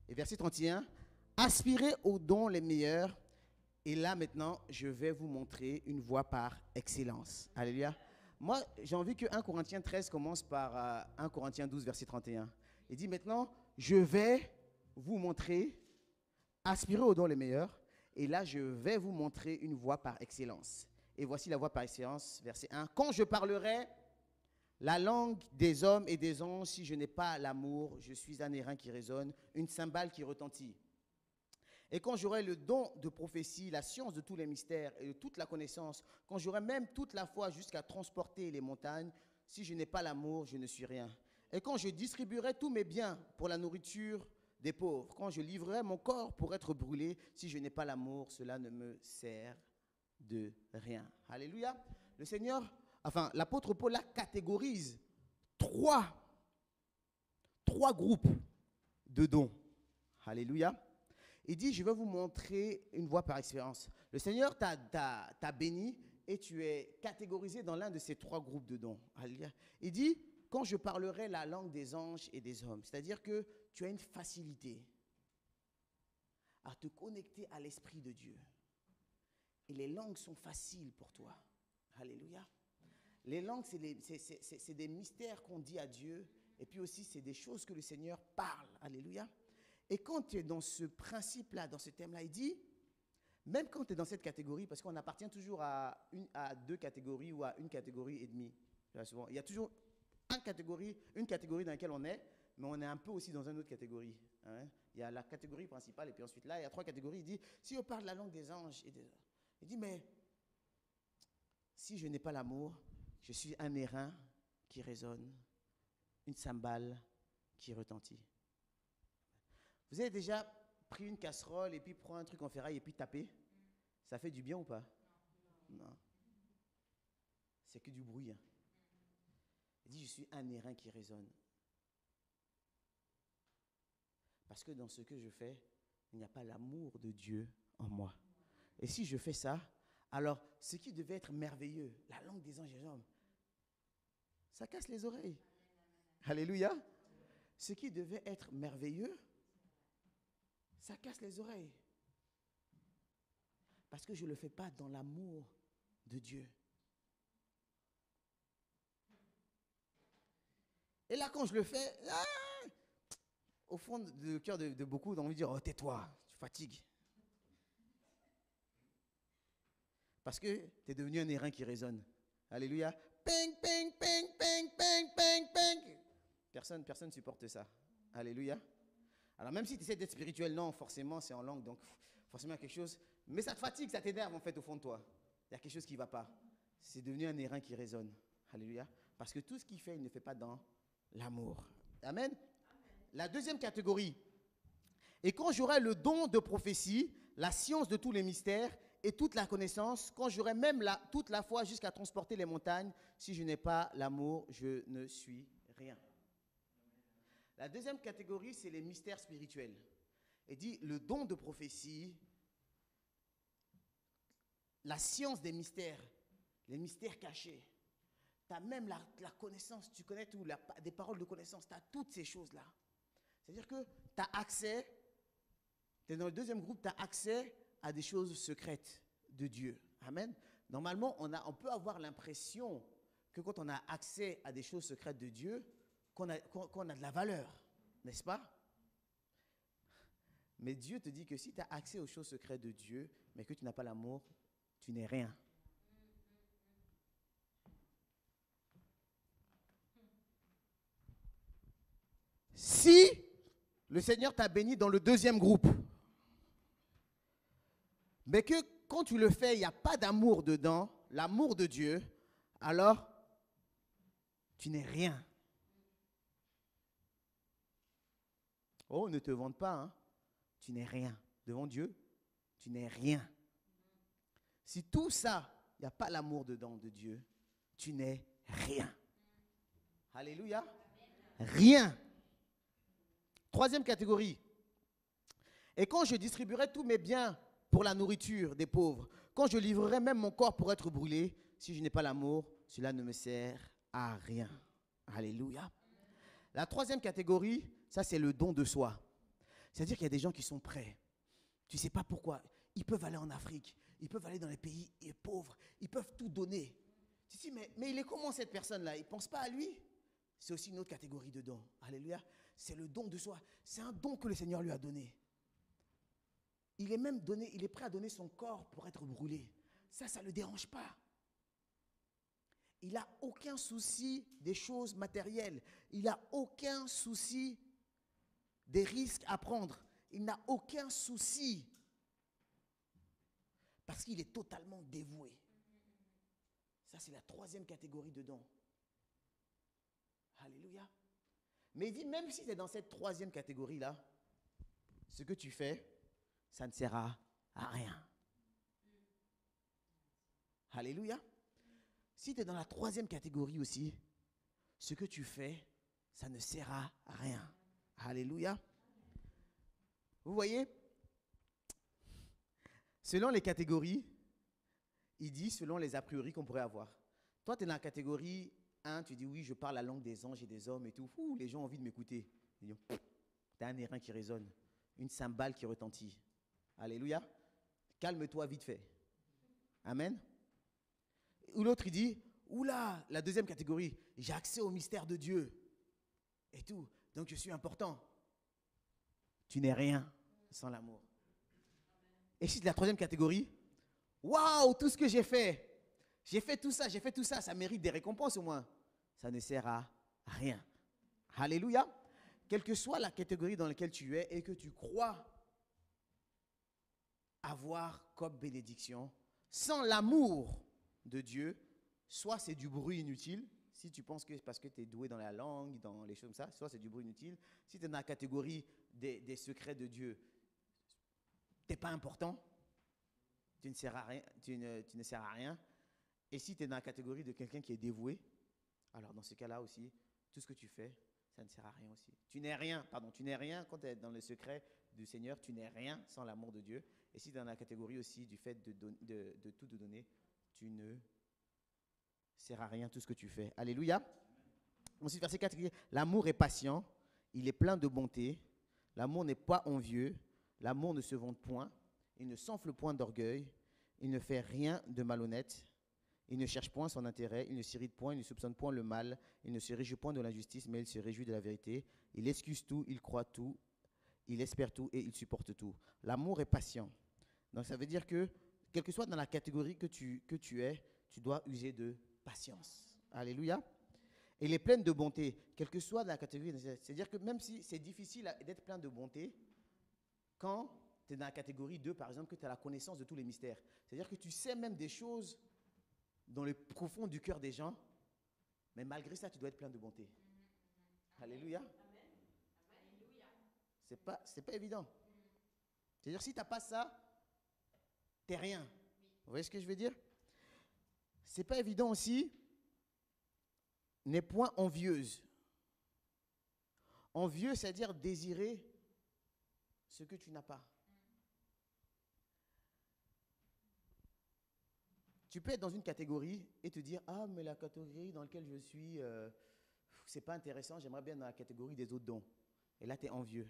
Et verset 31. Aspirez aux dons les meilleurs Et là, maintenant, je vais vous montrer une voie par excellence. Alléluia. Moi, j'ai envie que 1 Corinthiens 13 commence par 1 Corinthiens 12, verset 31. Il dit maintenant, je vais vous montrer, aspirer aux dons les meilleurs. Et là, je vais vous montrer une voie par excellence. Et voici la voie par excellence, verset 1. Quand je parlerai la langue des hommes et des anges, si je n'ai pas l'amour, je suis un airain qui résonne, une cymbale qui retentit. Et quand j'aurai le don de prophétie, la science de tous les mystères et de toute la connaissance, quand j'aurai même toute la foi jusqu'à transporter les montagnes, si je n'ai pas l'amour, je ne suis rien. Et quand je distribuerai tous mes biens pour la nourriture des pauvres, quand je livrerai mon corps pour être brûlé, si je n'ai pas l'amour, cela ne me sert de rien. Alléluia. Le Seigneur, l'apôtre Paul là catégorise trois groupes de dons. Alléluia. Il dit, je vais vous montrer une voie par expérience. Le Seigneur t'a béni et tu es catégorisé dans l'un de ces 3 groupes de dons. Alléluia. Il dit, quand je parlerai la langue des anges et des hommes, c'est-à-dire que tu as une facilité à te connecter à l'Esprit de Dieu. Et les langues sont faciles pour toi. Alléluia. Les langues, c'est des mystères qu'on dit à Dieu. Et puis aussi, c'est des choses que le Seigneur parle. Alléluia. Et quand tu es dans ce principe-là, dans ce thème-là, il dit, même quand tu es dans cette catégorie, parce qu'on appartient toujours à 2 catégories ou à 1 catégorie et demie. Il y a toujours une catégorie dans laquelle on est, mais on est un peu aussi dans une autre catégorie. Hein. Il y a la catégorie principale et puis ensuite là, il y a 3 catégories. Il dit, si on parle la langue des anges, il dit, mais si je n'ai pas l'amour, je suis un airain qui résonne, une cymbale qui retentit. Vous avez déjà pris une casserole et puis prendre un truc en ferraille et puis taper? Ça fait du bien ou pas? Non. C'est que du bruit. Hein. Il dit, je suis un airain qui résonne. Parce que dans ce que je fais, il n'y a pas l'amour de Dieu en moi. Et si je fais ça, alors ce qui devait être merveilleux, la langue des anges et des hommes, ça casse les oreilles. Alléluia. Ce qui devait être merveilleux, ça casse les oreilles. Parce que je ne le fais pas dans l'amour de Dieu. Et là, quand je le fais, au fond du cœur de beaucoup, on a envie de dire, oh, tais-toi, tu fatigues. Parce que tu es devenu un airain qui résonne. Alléluia. Ping, ping, ping, ping, ping, ping, ping. Personne ne supporte ça. Alléluia. Alors même si tu essaies d'être spirituel, non, forcément c'est en langue, donc forcément il y a quelque chose. Mais ça te fatigue, ça t'énerve en fait au fond de toi. Il y a quelque chose qui ne va pas. C'est devenu un airain qui résonne. Alléluia. Parce que tout ce qu'il fait, il ne fait pas dans l'amour. Amen. La deuxième catégorie. Et quand j'aurai le don de prophétie, la science de tous les mystères et toute la connaissance, quand j'aurai même toute la foi jusqu'à transporter les montagnes, si je n'ai pas l'amour, je ne suis rien. La deuxième catégorie, c'est les mystères spirituels. Il dit le don de prophétie, la science des mystères, les mystères cachés. Tu as même la connaissance, tu connais tout, des paroles de connaissance, tu as toutes ces choses-là. C'est-à-dire que tu as accès, tu es dans le deuxième groupe, tu as accès à des choses secrètes de Dieu. Amen. Normalement, on peut avoir l'impression que quand on a accès à des choses secrètes de Dieu, qu'on a de la valeur, n'est-ce pas? Mais Dieu te dit que si tu as accès aux choses secrètes de Dieu, mais que tu n'as pas l'amour, tu n'es rien. Si le Seigneur t'a béni dans le deuxième groupe, mais que quand tu le fais, il n'y a pas d'amour dedans, l'amour de Dieu, alors tu n'es rien. Oh, ne te vante pas, hein. Tu n'es rien. Devant Dieu, tu n'es rien. Si tout ça, il n'y a pas l'amour dedans de Dieu, tu n'es rien. Alléluia. Rien. Troisième catégorie. Et quand je distribuerai tous mes biens pour la nourriture des pauvres, quand je livrerai même mon corps pour être brûlé, si je n'ai pas l'amour, cela ne me sert à rien. Alléluia. La troisième catégorie, ça c'est le don de soi. C'est-à-dire qu'il y a des gens qui sont prêts. Tu ne sais pas pourquoi. Ils peuvent aller en Afrique, ils peuvent aller dans les pays pauvres, ils peuvent tout donner. Tu dis, mais il est comment cette personne-là? Il ne pense pas à lui? C'est aussi une autre catégorie de don. Alléluia. C'est le don de soi. C'est un don que le Seigneur lui a donné. Il est prêt à donner son corps pour être brûlé. Ça ne le dérange pas. Il n'a aucun souci des choses matérielles. Il n'a aucun souci des risques à prendre. Il n'a aucun souci. Parce qu'il est totalement dévoué. Ça, c'est la troisième catégorie de dons. Alléluia. Mais il dit, même si tu es dans cette troisième catégorie-là, ce que tu fais, ça ne sert à rien. Alléluia. Si tu es dans la troisième catégorie aussi, ce que tu fais, ça ne sert à rien. Alléluia. Vous voyez, selon les catégories, il dit selon les a priori qu'on pourrait avoir. Toi, tu es dans la catégorie 1, tu dis oui, je parle la langue des anges et des hommes et tout. Ouh, les gens ont envie de m'écouter. Tu as un airain qui résonne, une cymbale qui retentit. Alléluia. Calme-toi vite fait. Amen. Ou l'autre, il dit, oula, la deuxième catégorie, j'ai accès au mystère de Dieu et tout. Donc, je suis important. Tu n'es rien sans l'amour. Et si c'est la troisième catégorie, waouh, tout ce que j'ai fait tout ça, ça mérite des récompenses au moins. Ça ne sert à rien. Alléluia. Quelle que soit la catégorie dans laquelle tu es et que tu crois avoir comme bénédiction, sans l'amour de Dieu, soit c'est du bruit inutile, si tu penses que c'est parce que tu es doué dans la langue, dans les choses comme ça, soit c'est du bruit inutile. Si tu es dans la catégorie des secrets de Dieu, tu n'es pas important, tu ne sers à rien, tu ne sers à rien. Et si tu es dans la catégorie de quelqu'un qui est dévoué, alors dans ce cas-là aussi, tout ce que tu fais, ça ne sert à rien aussi. Tu n'es rien quand tu es dans le secret du Seigneur, tu n'es rien sans l'amour de Dieu. Et si tu es dans la catégorie aussi du fait de tout donner, tu ne sers à rien tout ce que tu fais. Alléluia. Ensuite, verset 4, l'amour est patient, il est plein de bonté, l'amour n'est pas envieux, l'amour ne se vante point, il ne s'enfle point d'orgueil, il ne fait rien de malhonnête, il ne cherche point son intérêt, il ne s'irrite point, il ne soupçonne point le mal, il ne se réjouit point de l'injustice, mais il se réjouit de la vérité, il excuse tout, il croit tout, il espère tout et il supporte tout. L'amour est patient. Donc ça veut dire que, quelle que soit dans la catégorie que tu es, tu dois user de patience. Alléluia. Et il est plein de bonté, quelle que soit dans la catégorie. C'est-à-dire que même si c'est difficile d'être plein de bonté, quand tu es dans la catégorie 2, par exemple, que tu as la connaissance de tous les mystères. C'est-à-dire que tu sais même des choses dans le profond du cœur des gens, mais malgré ça, tu dois être plein de bonté. Alléluia. C'est pas évident. C'est-à-dire si tu n'as pas ça, tu n'es rien. Vous voyez ce que je veux dire? C'est pas évident aussi. N'est point envieuse. Envieux, c'est-à-dire désirer ce que tu n'as pas. Tu peux être dans une catégorie et te dire, ah, mais la catégorie dans laquelle je suis, c'est pas intéressant, j'aimerais bien dans la catégorie des autres dons. Et là, tu es envieux.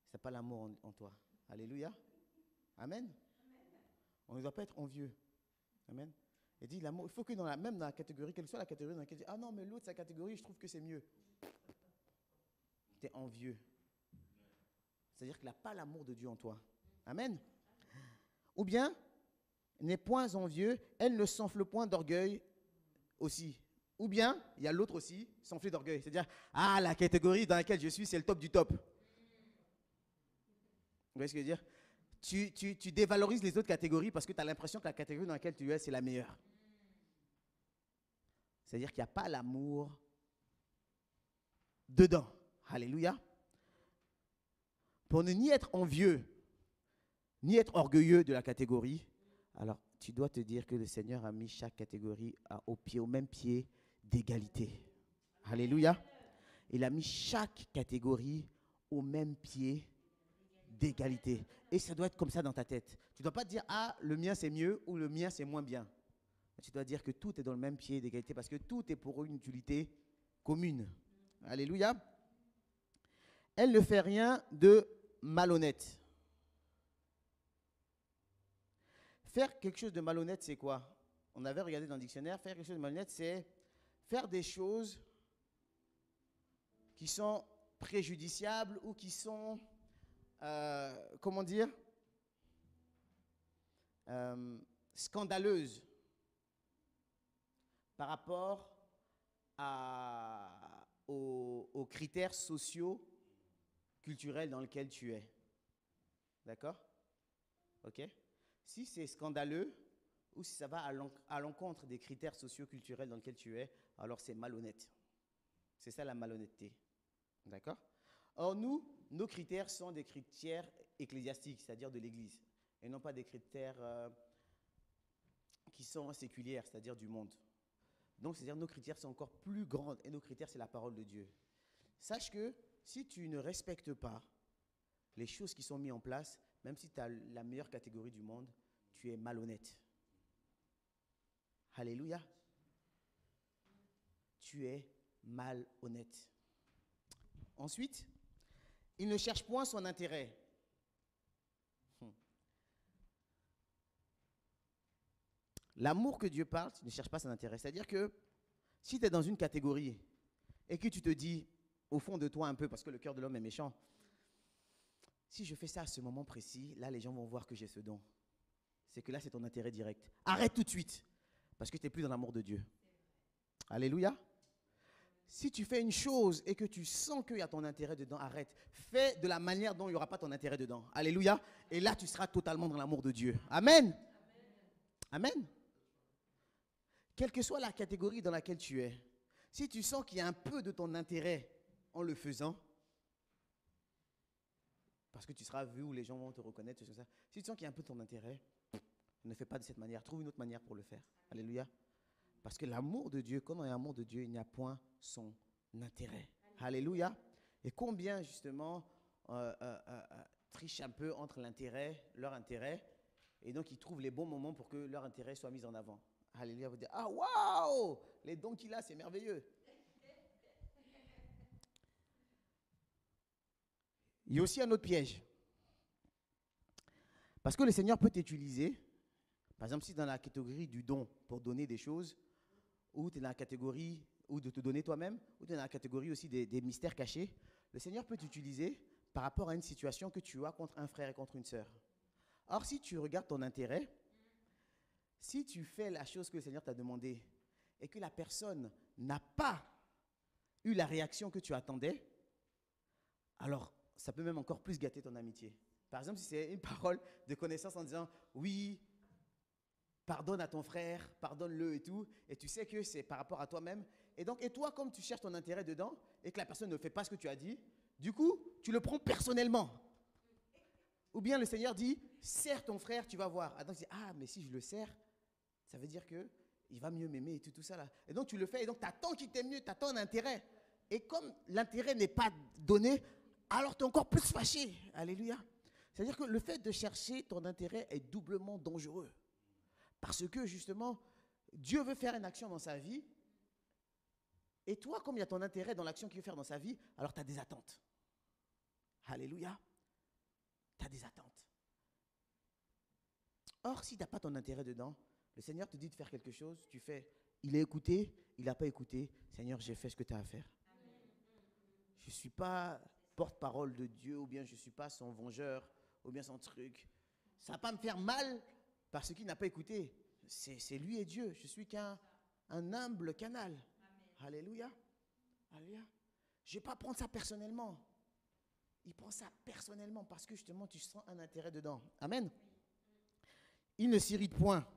Ce n'est pas l'amour en toi. Alléluia. Amen. On ne doit pas être envieux. Amen. Et dit l'amour, il faut que même dans la catégorie, quelle que soit la catégorie dans laquelle tu dis, ah non, mais l'autre, sa catégorie, je trouve que c'est mieux. Tu es envieux. C'est-à-dire qu'il n'a pas l'amour de Dieu en toi. Amen. Ou bien, n'est point envieux, elle ne s'enfle point d'orgueil aussi. Ou bien, il y a l'autre aussi, s'enfler d'orgueil. C'est-à-dire, ah, la catégorie dans laquelle je suis, c'est le top du top. Vous voyez ce que je veux dire? Tu dévalorises les autres catégories parce que tu as l'impression que la catégorie dans laquelle tu es, c'est la meilleure. C'est-à-dire qu'il n'y a pas l'amour dedans. Alléluia. Pour ne ni être envieux, ni être orgueilleux de la catégorie, alors tu dois te dire que le Seigneur a mis chaque catégorie au même pied d'égalité. Alléluia. Il a mis chaque catégorie au même pied d'égalité. Et ça doit être comme ça dans ta tête. Tu ne dois pas te dire, ah, le mien c'est mieux ou le mien c'est moins bien. Tu dois dire que tout est dans le même pied d'égalité parce que tout est pour une utilité commune. Alléluia. Elle ne fait rien de malhonnête. Faire quelque chose de malhonnête, c'est quoi? On avait regardé dans le dictionnaire, faire quelque chose de malhonnête, c'est faire des choses qui sont préjudiciables ou qui sont, comment dire, scandaleuses par rapport aux critères sociaux, culturels dans lesquels tu es. D'accord? Ok? Si c'est scandaleux ou si ça va à l'encontre des critères socio-culturels dans lesquels tu es, alors c'est malhonnête. C'est ça la malhonnêteté. D'accord? Or, nos critères sont des critères ecclésiastiques, c'est-à-dire de l'Église, et non pas des critères qui sont séculières, c'est-à-dire du monde. Donc, c'est-à-dire nos critères sont encore plus grands, et nos critères, c'est la parole de Dieu. Sache que si tu ne respectes pas les choses qui sont mises en place, même si tu as la meilleure catégorie du monde, tu es malhonnête. Alléluia. Tu es malhonnête. Ensuite, il ne cherche point son intérêt. L'amour que Dieu parle, tu ne cherches pas son intérêt. C'est-à-dire que si tu es dans une catégorie et que tu te dis, au fond de toi un peu, parce que le cœur de l'homme est méchant, si je fais ça à ce moment précis, là les gens vont voir que j'ai ce don. C'est que là c'est ton intérêt direct. Arrête tout de suite, parce que tu n'es plus dans l'amour de Dieu. Alléluia. Si tu fais une chose et que tu sens qu'il y a ton intérêt dedans, arrête. Fais de la manière dont il n'y aura pas ton intérêt dedans. Alléluia. Et là tu seras totalement dans l'amour de Dieu. Amen. Amen. Quelle que soit la catégorie dans laquelle tu es, si tu sens qu'il y a un peu de ton intérêt en le faisant, parce que tu seras vu ou les gens vont te reconnaître, tout ça. Si tu sens qu'il y a un peu de ton intérêt, ne fais pas de cette manière. Trouve une autre manière pour le faire. Alléluia. Parce que l'amour de Dieu, quand on est amour de Dieu, il n'y a point son intérêt. Alléluia. Et combien, justement, trichent un peu entre leur intérêt, et donc ils trouvent les bons moments pour que leur intérêt soit mis en avant. Alléluia. Vous dites, ah, waouh, les dons qu'il a, c'est merveilleux. Il y a aussi un autre piège. Parce que le Seigneur peut t'utiliser, par exemple, si tu es dans la catégorie du don pour donner des choses, ou tu es dans la catégorie ou de te donner toi-même, ou tu es dans la catégorie aussi des mystères cachés, le Seigneur peut t'utiliser par rapport à une situation que tu as contre un frère et contre une sœur. Or, si tu regardes ton intérêt, si tu fais la chose que le Seigneur t'a demandé et que la personne n'a pas eu la réaction que tu attendais, alors ça peut même encore plus gâter ton amitié. Par exemple, si c'est une parole de connaissance en disant « oui, pardonne à ton frère, pardonne-le et tout », et tu sais que c'est par rapport à toi-même, et toi, comme tu cherches ton intérêt dedans, et que la personne ne fait pas ce que tu as dit, du coup, tu le prends personnellement. Ou bien le Seigneur dit « serre ton frère, tu vas voir ». Donc tu dis « ah, mais si je le serre, ça veut dire qu'il va mieux m'aimer et tout ça là ». Et donc tu le fais, et donc tu attends qu'il t'aime mieux, tu attends un intérêt. Et comme l'intérêt n'est pas donné, alors tu es encore plus fâché. Alléluia. C'est-à-dire que le fait de chercher ton intérêt est doublement dangereux. Parce que justement, Dieu veut faire une action dans sa vie. Et toi, comme il y a ton intérêt dans l'action qu'il veut faire dans sa vie, alors tu as des attentes. Alléluia. Tu as des attentes. Or, si tu n'as pas ton intérêt dedans, le Seigneur te dit de faire quelque chose, tu fais, il a écouté, il n'a pas écouté. Seigneur, j'ai fait ce que tu as à faire. Je ne suis pas porte-parole de Dieu, ou bien je ne suis pas son vengeur, ou bien son truc. Ça ne va pas me faire mal parce qu'il n'a pas écouté. C'est lui et Dieu. Je suis qu'un humble canal. Amen. Alléluia. Alléluia. Je ne vais pas prendre ça personnellement. Il prend ça personnellement parce que justement tu sens un intérêt dedans. Amen. Il ne s'irrite point.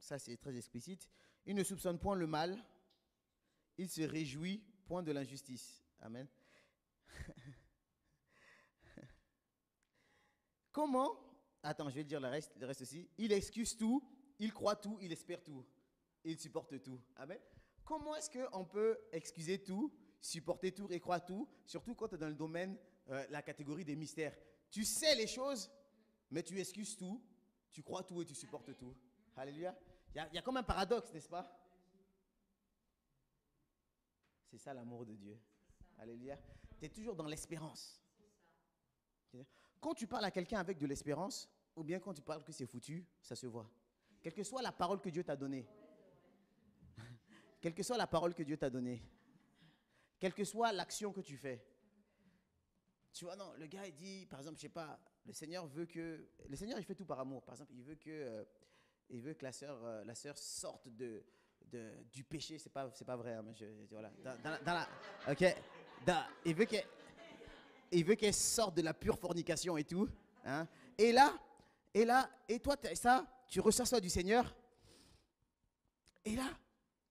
Ça c'est très explicite. Il ne soupçonne point le mal. Il se réjouit point de l'injustice. Amen. Comment? Attends, je vais dire le reste aussi. Il excuse tout, il croit tout, il espère tout. Il supporte tout. Amen. Comment est-ce qu'on peut excuser tout, supporter tout et croire tout, surtout quand tu es dans le domaine, la catégorie des mystères? Tu sais les choses, mais tu excuses tout, tu crois tout et tu supportes tout. Alléluia. Il y a comme un paradoxe, n'est-ce pas? C'est ça l'amour de Dieu. Alléluia. Tu es toujours dans l'espérance. Quand tu parles à quelqu'un avec de l'espérance, ou bien quand tu parles que c'est foutu, ça se voit. Quelle que soit la parole que Dieu t'a donnée, quelle que soit la parole que Dieu t'a donnée, quelle que soit l'action que tu fais. Tu vois, non, le gars, il dit, par exemple, je sais pas, le Seigneur veut que... Le Seigneur, il fait tout par amour. Par exemple, il veut que la sœur sorte du péché. C'est pas vrai, hein, mais voilà. Ok. Il veut qu'elle sorte de la pure fornication et tout. Hein. Et toi, tu reçois ça du Seigneur. Et là,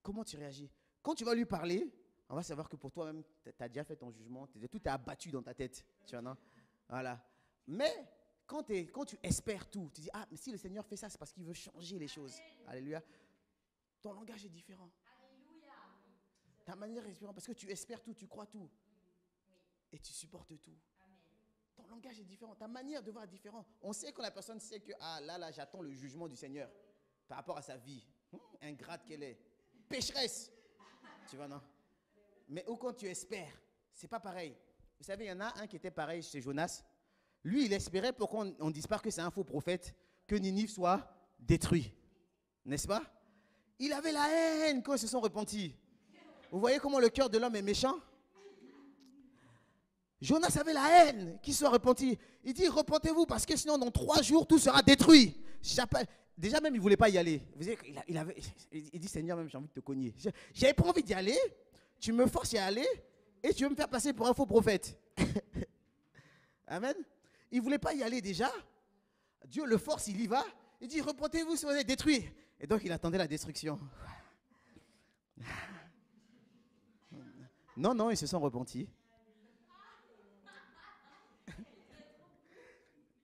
comment tu réagis? Quand tu vas lui parler, on va savoir que pour toi-même, tu as déjà fait ton jugement, tout est abattu dans ta tête. Tu vois, non? Voilà. Mais quand tu espères tout, tu dis, ah, mais si le Seigneur fait ça, c'est parce qu'il veut changer les choses. Alléluia. Ton langage est différent. Alléluia. Ta manière est différente parce que tu espères tout, tu crois tout. Et tu supportes tout. Amen. Ton langage est différent. Ta manière de voir est différente. On sait quand la personne sait que, ah, là, j'attends le jugement du Seigneur par rapport à sa vie. Ingrate qu'elle est. Pécheresse. Tu vois, non? Mais ou quand tu espères, c'est pas pareil. Vous savez, il y en a un qui était pareil chez Jonas. Lui, il espérait pour qu'on ne dise pas que c'est un faux prophète, que Ninive soit détruit. N'est-ce pas? Il avait la haine quand ils se sont repentis. Vous voyez comment le cœur de l'homme est méchant? Jonas avait la haine qu'il soit repenti. Il dit, repentez-vous parce que sinon, dans 3 jours, tout sera détruit. Déjà même, il ne voulait pas y aller. Il dit, Seigneur, même j'ai envie de te cogner. J'avais pas envie d'y aller. Tu me forces à y aller et tu veux me faire passer pour un faux prophète. Amen. Il ne voulait pas y aller déjà. Dieu le force, il y va. Il dit, repentez-vous si vous êtes détruits. Et donc, il attendait la destruction. Non, ils se sont repentis.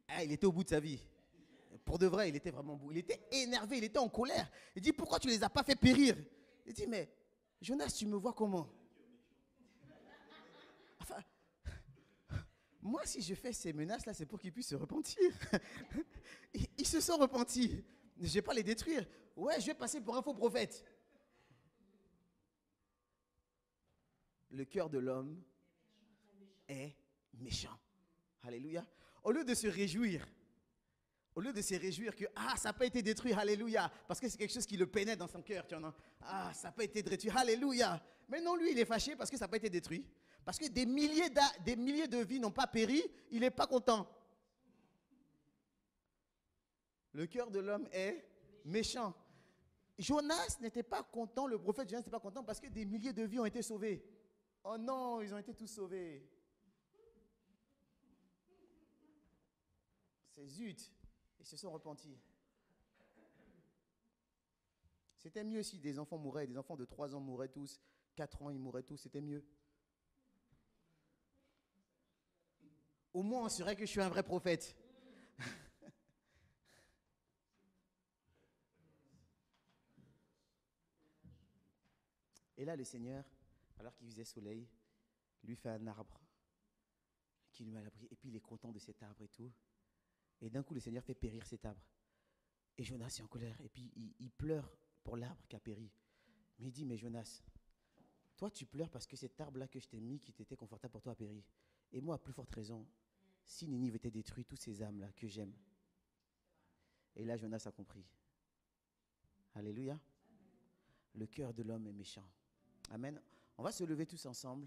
Ah, il était au bout de sa vie. Pour de vrai, il était vraiment beau. Il était énervé, il était en colère. Il dit, pourquoi tu ne les as pas fait périr? Il dit, mais Jonas, tu me vois comment? Enfin, moi, si je fais ces menaces-là, c'est pour qu'ils puissent se repentir. Ils se sont repentis. Je ne vais pas les détruire. Ouais, je vais passer pour un faux prophète. Le cœur de l'homme est méchant. Alléluia. Au lieu de se réjouir que ça n'a pas été détruit, alléluia, parce que c'est quelque chose qui le pénètre dans son cœur, tu vois, ça n'a pas été détruit, alléluia. Mais non, lui, il est fâché parce que ça n'a pas été détruit, parce que des milliers de vies n'ont pas péri, il n'est pas content. Le cœur de l'homme est méchant. Jonas n'était pas content, le prophète Jonas n'était pas content parce que des milliers de vies ont été sauvées. Oh non, ils ont été tous sauvés. C'est zut. Ils se sont repentis. C'était mieux si des enfants mouraient, des enfants de 3 ans mouraient tous, 4 ans ils mouraient tous, c'était mieux. Au moins on saurait que je suis un vrai prophète. Et là le Seigneur, alors qu'il faisait soleil, lui fait un arbre qui lui met à l'abri. Et puis il est content de cet arbre et tout. Et d'un coup le Seigneur fait périr cet arbre. Et Jonas est en colère. Et puis il pleure pour l'arbre qui a péri. Mais il dit, mais Jonas, toi tu pleures parce que cet arbre-là que je t'ai mis, qui t'était confortable pour toi, a péri. Et moi, à plus forte raison, si Ninive était détruite, toutes ces âmes-là que j'aime. Et là, Jonas a compris. Alléluia. Le cœur de l'homme est méchant. Amen. On va se lever tous ensemble.